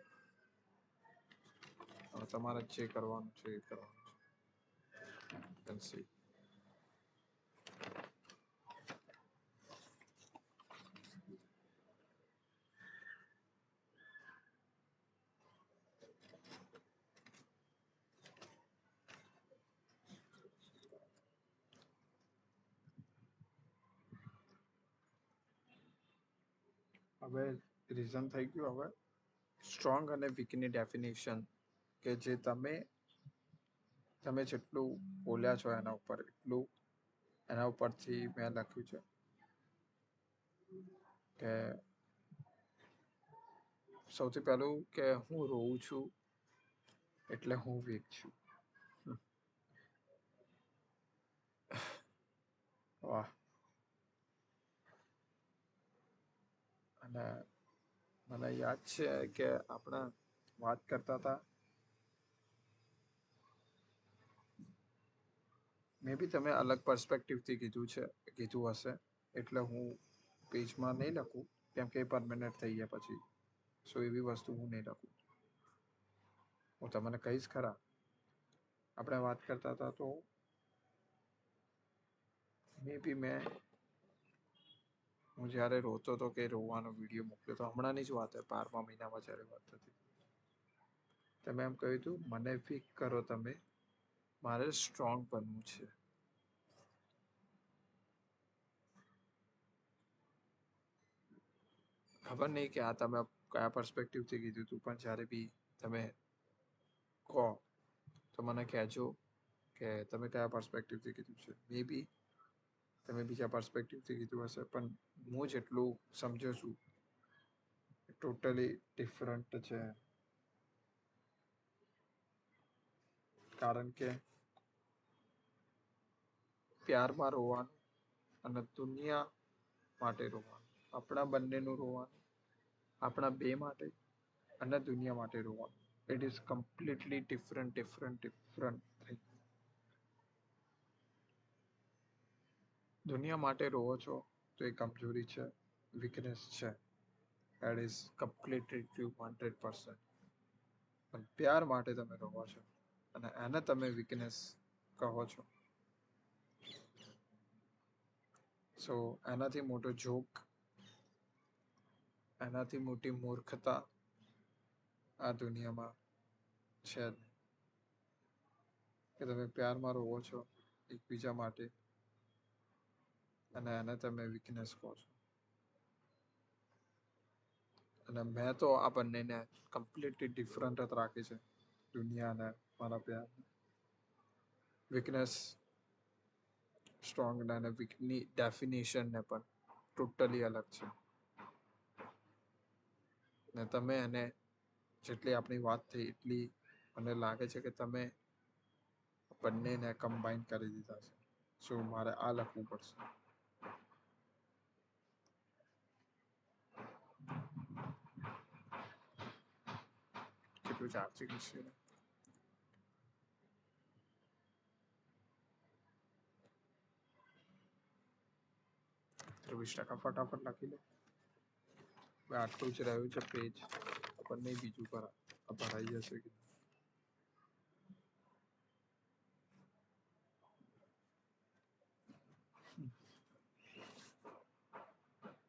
હવે તમારે જે કરવાનું છે એ કરવાનું છે. Let's see. હવે રીઝન થઈ ગયું. હવે સ્ટ્રોંગ અને વીકની ડેફિનેશન કે જે તમે જેટલું બોલ્યા છો એના ઉપર એટલું એના ઉપરથી મેં લખ્યું છે કે સૌથી પહેલું કે હું રોઉં છું એટલે હું વીક છું. વાહ. અને મને યાદ છે કે આપણે વાત કરતા હતા, મે બી તમે અલગ પર્સપેક્ટિવથી કીધું હશે એટલે હું પેજમાં નહીં લખું કેમ કે એ પરમેનન્ટ થઈ ગયા પછી. સો એવી વસ્તુ હું નહીં લખું. હું તમને કહીશ ખરા. આપણે વાત કરતા હતા તો મે બી હું જ્યારે રોતો હતો કે રોવાનો વિડીયો મોકલ્યો તો હમણાંની જ વાત, 12મા મહિનામાં જ્યારે વાત હતી, તમે એમ કહ્યું હતું મને વીક કરો તમે, મારે સ્ટ્રોંગ બનવું છે. ખબર નહીં કે આ તમે કયા પર્સપેક્ટિવથી કીધું હતું, પણ જ્યારે બી તમે કહો તો મને કહેજો કે તમે કયા પર્સપેક્ટિવથી કીધું છે. મે બી તમે બીજા પર્સપેક્ટિવથી કીધું હશે, પણ હું જેટલું સમજ્યો છું ટોટલી ડિફરન્ટ છે. કારણ કે પ્યારમાં રોવાનું અને દુનિયા માટે રોવાનું, આપણા બંનેનું રોવાનું, આપણા બે માટે અને દુનિયા માટે રોવાનું, ઇટ ઇઝ કમ્પ્લીટલી ડિફરન્ટ. દુનિયા માટે રોવો છો તો એ કમજોરી છે, વીકનેસ છે. That is completely true 100%. પણ પ્યાર માટે તમે રોવો છો અને એને તમે વીકનેસ કહો છો. સો એનાથી મોટો જોક, એનાથી મોટી મૂર્ખતા આ દુનિયામાં છે જ નહીં. કે તમે પ્યારમાં રોવો છો એકબીજા માટે અને એને તમે વીકનેસ કહો છો. અને મેં તો આ બંનેને કમ્પ્લીટલી ડિફરન્ટ જ રાખી છે, દુનિયા અને મારા પ્યાર. વીકનેસ સ્ટ્રોંગ અને વીકની ડેફિનેશનને પણ ટોટલી અલગ છે. ને તમે એને જેટલી આપણી વાત થઈ એટલી મને લાગે છે કે તમે બંનેને કમ્બાઈન કરી દીધા છે. શું મારે આ લખવું પડશે? કેટલું ચાર્જિંગ છે? 20% ફટાફટ લખી લો. આટલું જ રહ્યું છે પેજ, પણ નહીં બીજું ભરાઈ જશે.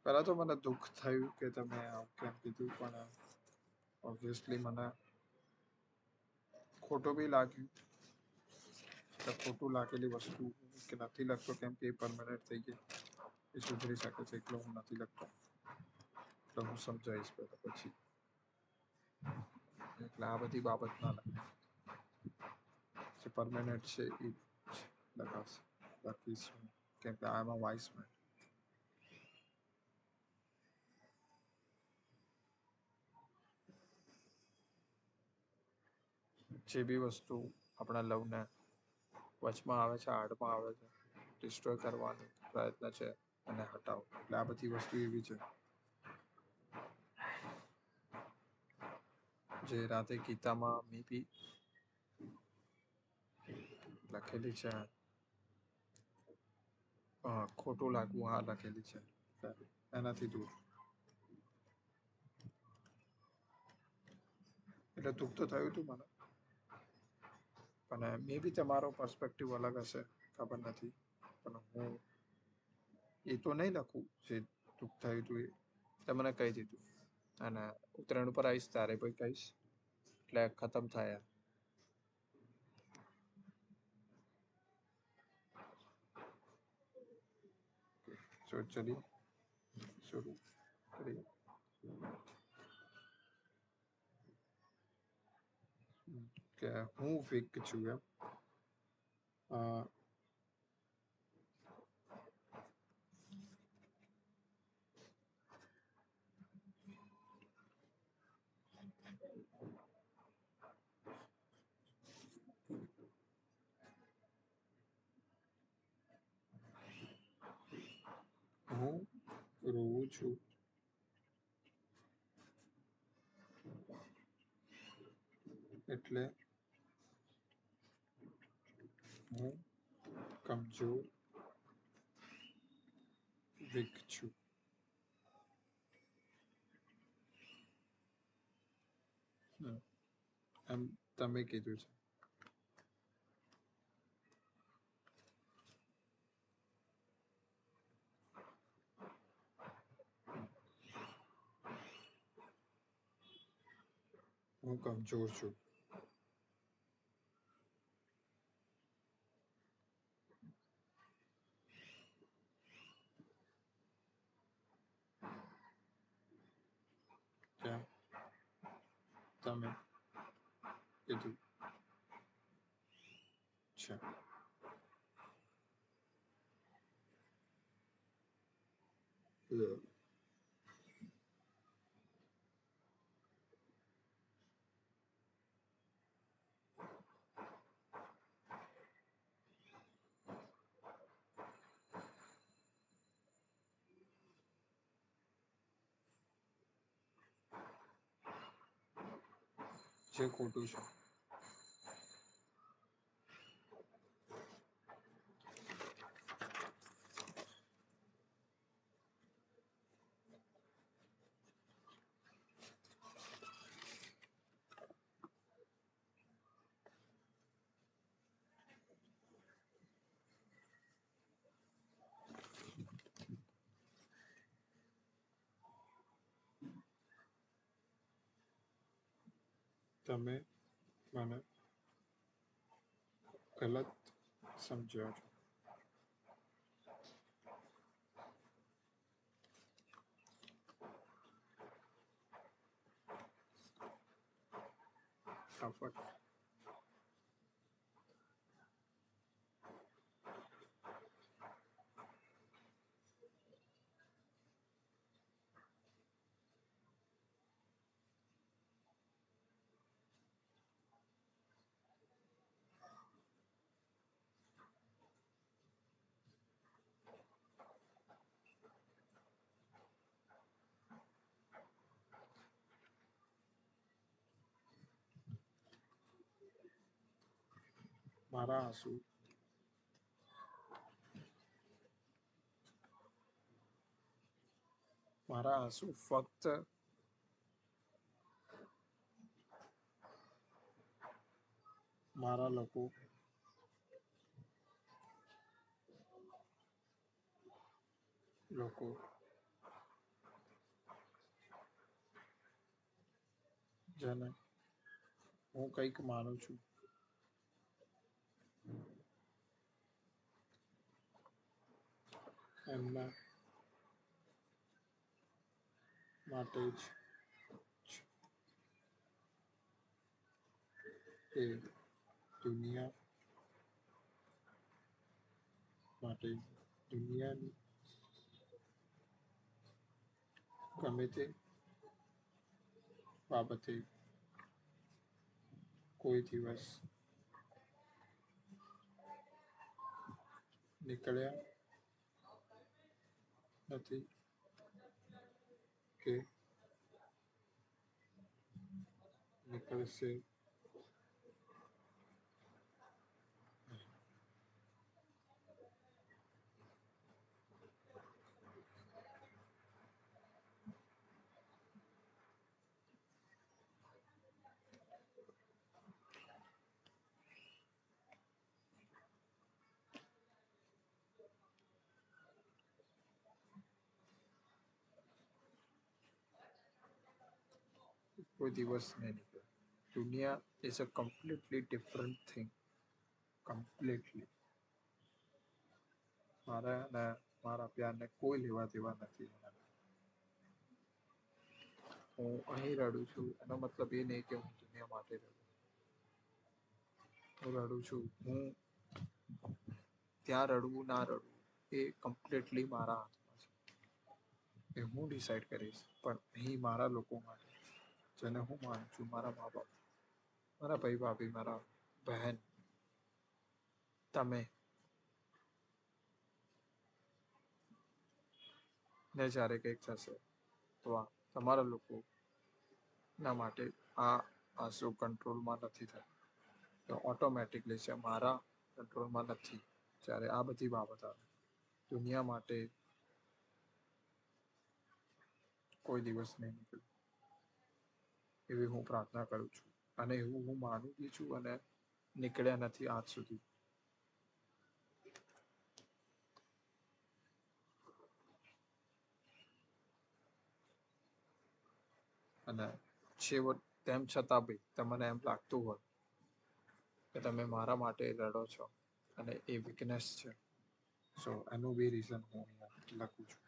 પહેલા તો મને દુઃખ થયું કે તમે આવું કેમ કીધું, પણ ઓબ્વિયસલી મને ખોટું બી લાગ્યું. ખોટું લાગેલી વસ્તુ કે નથી લખતો કેમ કે એ પરમેનન્ટ થઈ ગઈ, એ સુધરી શકે છે એટલે હું નથી લખતો. એટલે હું સમજાવીશ પછી. એટલે આ બધી બાબત ના લખાય. જે પરમેનન્ટ છે એ લખાશે. બાકી શું, કેમ કે આઈ એમ અ વાઇસ મેન. જે બી વસ્તુ આપણા લવને વચમાં આવે છે, આડમાં આવે છે, ડિસ્ટ્રોય કરવાનો પ્રયત્ન છે અને હટાવો. એટલે આ બધી વસ્તુ એવી છે જે રાતે ગીતામાં મે બી લખેલી છે. ખોટું લાગવું, હા લખેલી છે. એનાથી દૂર. એટલે દુઃખ તો થયું હતું મને, અને મે બી તમારો પર્સપેક્ટિવ અલગ હશે, ખબર નથી. પણ હું એ તો નહીં લખું જે દુઃખ થયું હતું એ તે મને કહી દીધું. અને ઉત્તરાયણ ઉપર આવીશ તારે પછી કહીશ એટલે ખતમ થાય. तो चलिए शुरू करिए. કે હું વીક છું એમ. હું રોવું છું એટલે હું કમજોર વીક છું. એમ તમે કીધું છે. હું કમજોર છું. ત્યાં તમે કીધું છે. જે ખોટું છે. તમે મને ગલત સમજ્યો છો. આફત મારા આંસુ ફક્ત મારા લોકો જેને હું કંઈક માનું છું એમના માટે જ એ દુનિયા માટે દુનિયાની ગમે તે બાબતે કોઈ દિવસ નીકળ્યા નથી કે નીકળશે. કોઈ દિવસ નહીં નીકળે. દુનિયા is a completely different thing. Completely. મારા અને મારા પ્યારને કોઈ લેવા દેવા નથી. હું અહીં રડું છું એનો મતલબ એ નહીં કે હું દુનિયા માટે રડું. હું રડું છું, હું ત્યાં રડવું ના રડવું એ કમ્પ્લીટલી મારા હાથમાં છે. એ હું ડિસાઈડ કરીશ. પણ અહીં મારા લોકો માટે, જેને હું માનું છું, મારા મા બાપ, મારા ભાઈ ભાભી, મારા બહેન, તમે ને જ્યારે કંઈક થશે તો આ તમારા લોકોના માટે આ આંસુ કંટ્રોલમાં નથી થતા. તો ઓટોમેટિકલી છે મારા કંટ્રોલમાં નથી. જ્યારે આ બધી બાબત આવે દુનિયા માટે કોઈ દિવસ નહીં નીકળે એવી હું પ્રાર્થના કરું છું. અને એવું હું માનું બી છું અને નીકળ્યા નથી આજ સુધી. અને છેવટ તેમ છતાં બી તમને એમ લાગતું હોય કે તમે મારા માટે લડો છો અને એ વીકનેસ છે, સો એનું બી રીઝન હું અહીંયા લખું છું.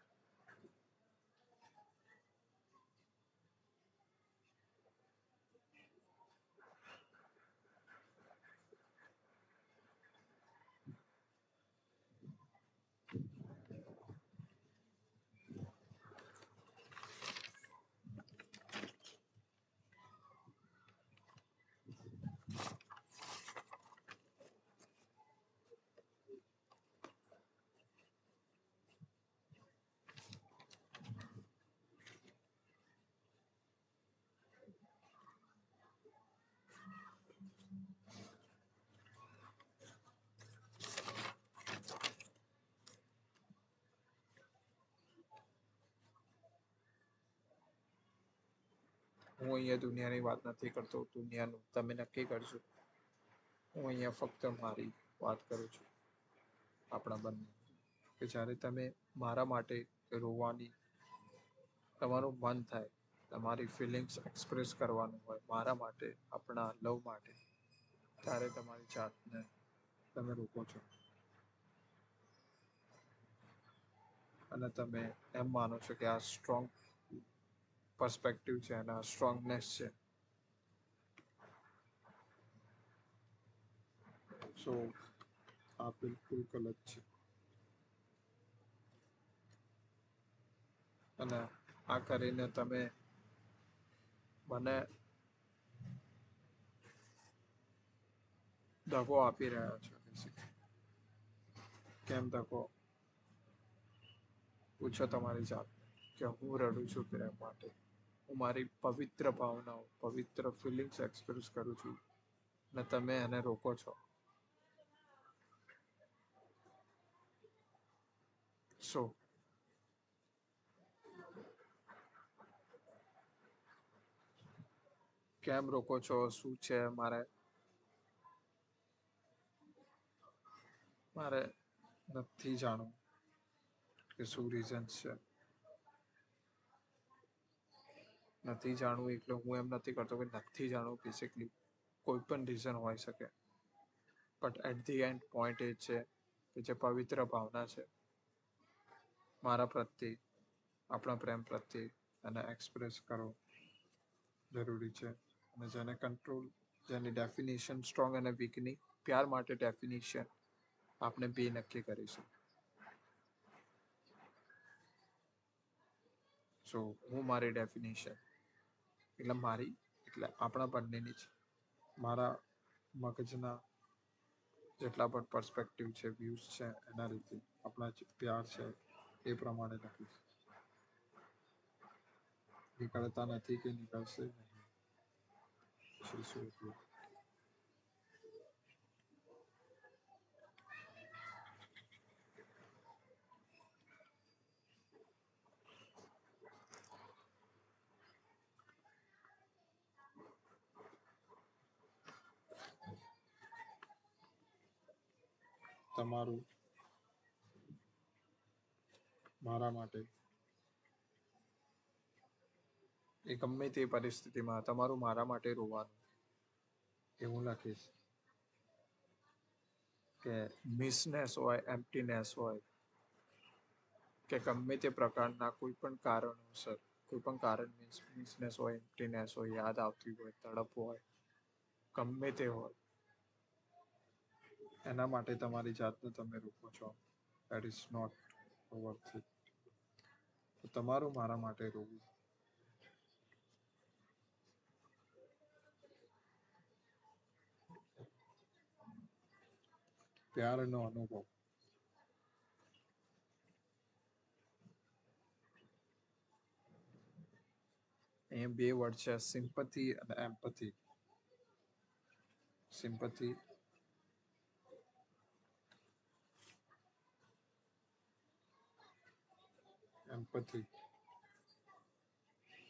હું અહીંયા દુનિયાની વાત નથી કરતો. દુનિયાનું તમે નક્કી કરશો. હું અહીંયા ફક્ત મારી વાત કરું છું. આપણા બંને કે જ્યારે તમે મારા માટે રોવાની તમારું મન થાય, તમારી ફિલિંગ્સ એક્સપ્રેસ કરવાનું હોય મારા માટે, આપણા લવ માટે, ત્યારે તમારી જાતને તમે રોકો છો. અને તમે એમ માનો છો કે આ સ્ટ્રોંગ પર્સપેક્ટિવ છે અને આ સ્ટ્રોંગનેસ છે. સો આ બિલકુલ ગલત છે. અને આ કરીને તમે મને દગો આપી રહ્યા છો. કેમ દગો? પૂછો તમારી જાત કે હું રડું છું પ્રેમ માટે. હું મારી પવિત્ર ભાવનાઓ, પવિત્ર ફિલિંગ્સ એક્સપ્રેસ કરું છું અને તમે એને રોકો છો. સો કેમ રોકો છો? શું છે? મારે નથી જાણવું કે શું રીઝન છે. નથી જાણવું એટલે હું એમ નથી કરતો કે નથી જાણવું. બેસિકલી કોઈ પણ રીઝન હોઈ શકે, but at the end point એ છે કે જે પવિત્ર ભાવના છે મારા પ્રત્યે, આપણા પ્રેમ પ્રત્યે, એને એક્સપ્રેસ કરો જરૂરી છે. અને જેને કંટ્રોલ, જેની ડેફિનેશન સ્ટ્રોંગ અને વીકની પ્યાર માટે ડેફિનેશન આપણે બે નક્કી કરીશું. સો હું મારી ડેફિનેશન એટલે મારી એટલે આપણા બંનેની જ, મારા મગજના જેટલા પણ પર્સપેક્ટિવ છે, વ્યૂઝ છે, એના રીતે આપણા જે પ્યાર છે એ પ્રમાણે લખીશ. નીકળતા નથી કે નીકળશે નહીં. તમારું મારા માટે એ ગમે તે પરિસ્થિતિમાં તમારું મારા માટે રોવાનું એવું લખીશ કે મિસનેસ હોય એમ્પ્ટીનેસ હોય કે ગમે તે પ્રકારના કોઈ પણ કારણોસર કોઈ પણ કારણ મિસનેસ હોય એમ્પ્ટીનેસ હોય યાદ આવતી હોય તડપ હોય ગમે તે હોય એના માટે તમારી જાતને તમે રોકો છો that is not worth it. તો તમારું મારા માટે રોવું પ્યારનો અનુભવ. અહીંયા બે વર્ડ છે સિમ્પથી અને એમ્પથી. સિમ્પથી એમ્પથી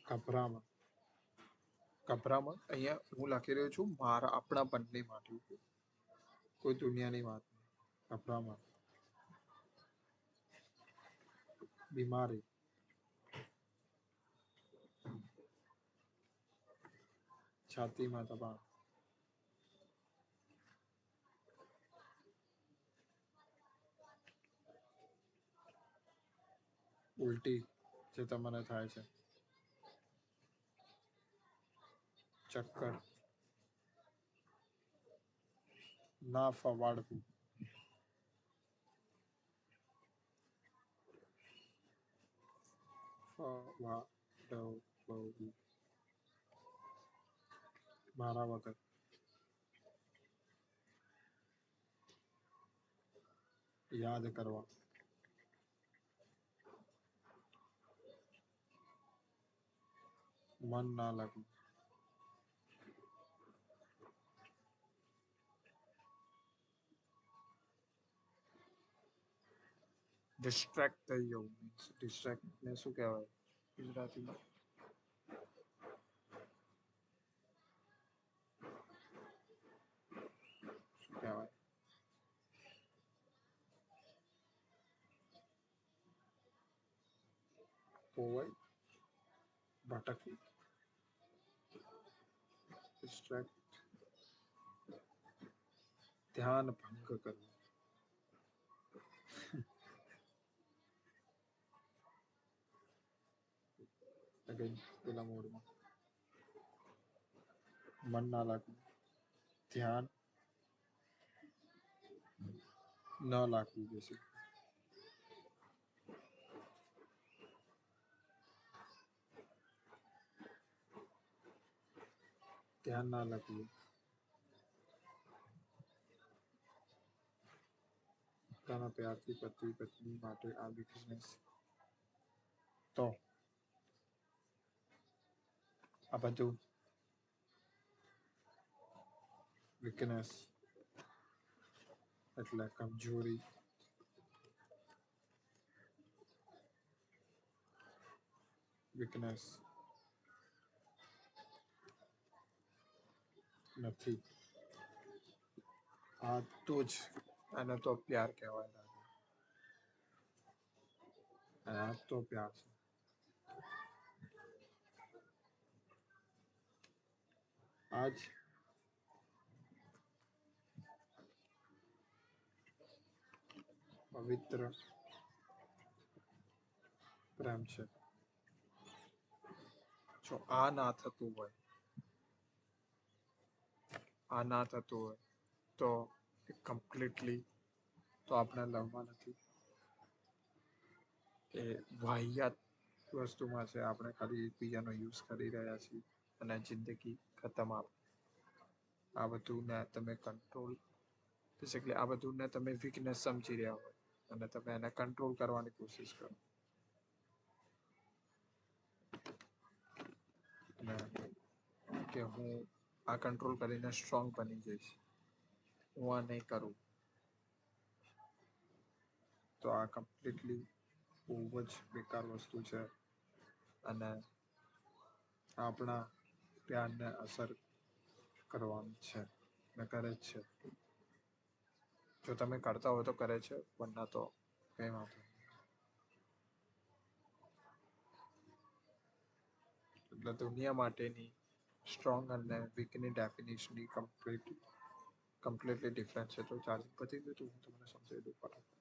ગભરામણ. ગભરામણ અહીંયા હું લખી રહ્યો છું મારા આપણા બંને માટે કોઈ દુનિયાની વાત નહીં. ગભરામણ બીમારી છાતીમાં દબાણ ઉલટી જે તમને થાય છે ચક્કર ના ફવાડવું ફવાડવું મારા વગર યાદ કરવા મન ના લાગવું ડિસ્ટ્રેક્ટ થઈ જવું મીન્સ ડિસ્ટ્રેક્ટ ને શું કહેવાય ગુજરાતીમાં શું કહેવાય પોવાય ભટકવું ડિસ્ટ્રેક્ટ ધ્યાન ભંગ કરવું અગેન પેલા મોડમાં મન ના લાગવું ધ્યાન ન લાગવું બેસી ધ્યાન ના લાગવું પોતાના પ્યારથી પતિ પત્ની માટે આ વીકનેસ તો આ બધું વીકનેસ એટલે કમજોરી વીકનેસ નથી આ તો જ આને તો પ્યાર કહેવાય અને આ તો પ્યાર છે આજ પવિત્ર પ્રેમ છે જો આ ના થતું હોય આ ના થતું હોય તો કમ્પ્લીટલી તો આપણે લવમાં નથી એ વાહિયાત વસ્તુમાં છે આપણે ખાલી એકબીજાનો યુઝ કરી રહ્યા છીએ અને જિંદગી ખતમ આ બધુંને તમે કંટ્રોલ બેસિકલી આ બધુંને તમે વીકનેસ સમજી રહ્યા હોય અને તમે એને કંટ્રોલ કરવાની કોશિશ કરો અને કે હું આ કંટ્રોલ કરીને સ્ટ્રોંગ બની જઈશ હું આ નહીં કરું તો આ કમ્પ્લીટલી બહુ જ બેકાર વસ્તુ છે અને આપણા પ્યારને અસર કરવાની છે ને કરે જ છે જો તમે કરતા હોય તો કરે છે વરના તો કંઈ વાંધો એટલે અને દુનિયા માટેની સ્ટ્રોંગ અને વીકની ડેફિનેશનની કમ્પ્લીટલી ડિફરન્ટ છે. તો ચાર્જિંગ પતી ગયું તો હું તમને સમજાવી દઉં ફટાફટ.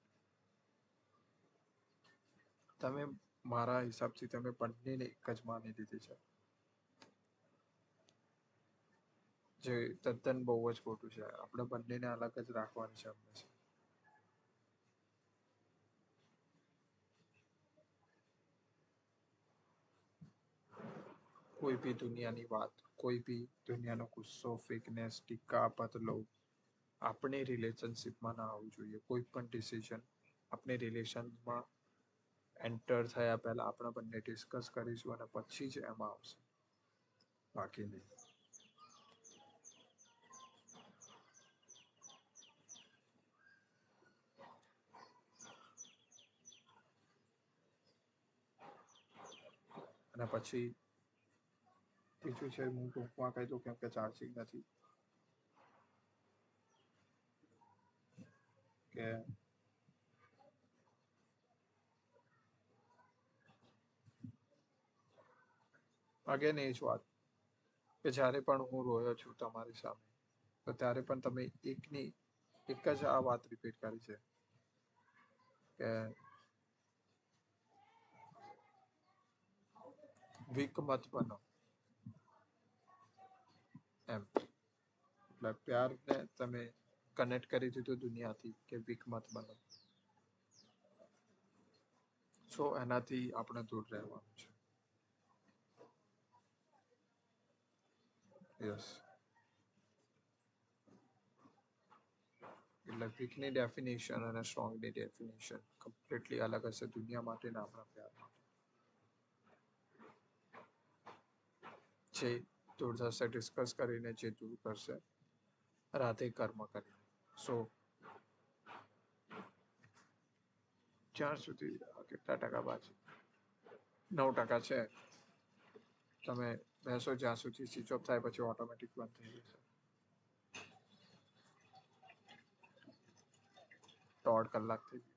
તમે મારા હિસાબથી તમે બંનેને એક જ માની લીધી છે, જે તદ્દન બહુ જ ખોટું છે. આપણે બંનેને અલગ જ રાખવાની છે હંમેશા. કોઈ બી દુનિયાની વાત, કોઈ બી દુનિયાનો ગુસ્સો, ફેકનેસ, ટીકા, બદલો આપણે રિલેશનશિપમાં ના આવવું જોઈએ. કોઈ પણ ડિસિઝન આપણે રિલેશનમાં એન્ટર થયા પહેલા આપણે બંને ડિસ્કસ કરીશું અને પછી જ એમાં આવશે, બાકી નહીં. અને પછી બીજું છે, હું ટૂંકમાં કહી દઉં કેમ કે ચાર્જિંગ નથી, કે અગેન એ જ વાત કે જ્યારે પણ હું રોયો છું તમારી સામે, તો ત્યારે પણ તમે એક જ આ વાત રિપીટ કરી છે કે વીક મત બનો એમ. એટલે પ્યારને તમે કનેક્ટ કરી દીધું દુનિયાથી કે વીક મત બનો. સો એનાથી આપણે દૂર રહેવાનું છે. યસ. એટલે વીકની ડેફિનેશન અને સ્ટ્રોંગની ડેફિનેશન કમ્પ્લીટલી અલગ હશે દુનિયા માટેના આપણા પ્યાર માટે. જે દૂર થશે ડિસ્કસ કરીને, જે દૂર કરશે રાધે કર્મ કરીને. સો જ્યાં સુધી કેટલા ટકા બાકી? 9% છે. તમે બેસો જ્યાં સુધી સ્વિચ ઓફ થાય પછી ઓટોમેટિક બંધ થઈ જશે. 1.5 કલાક થઈ ગઈ.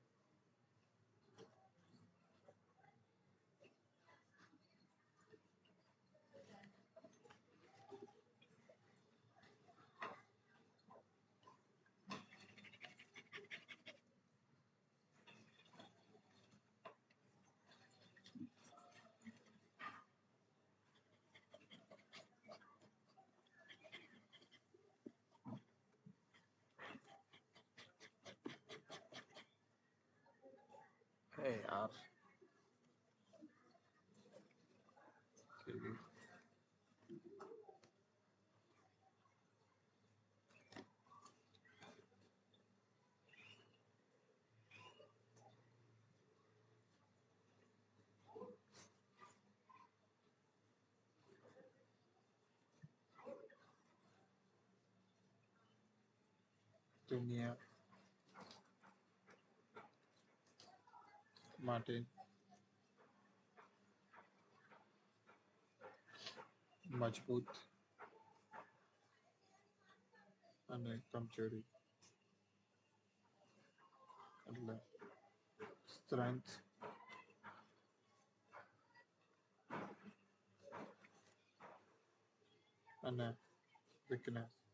હે યાર, થઈ ગઈ. દુનિયા માટે મજબૂત અને કમજોરી એટલે સ્ટ્રેન્થ અને વીકનેસ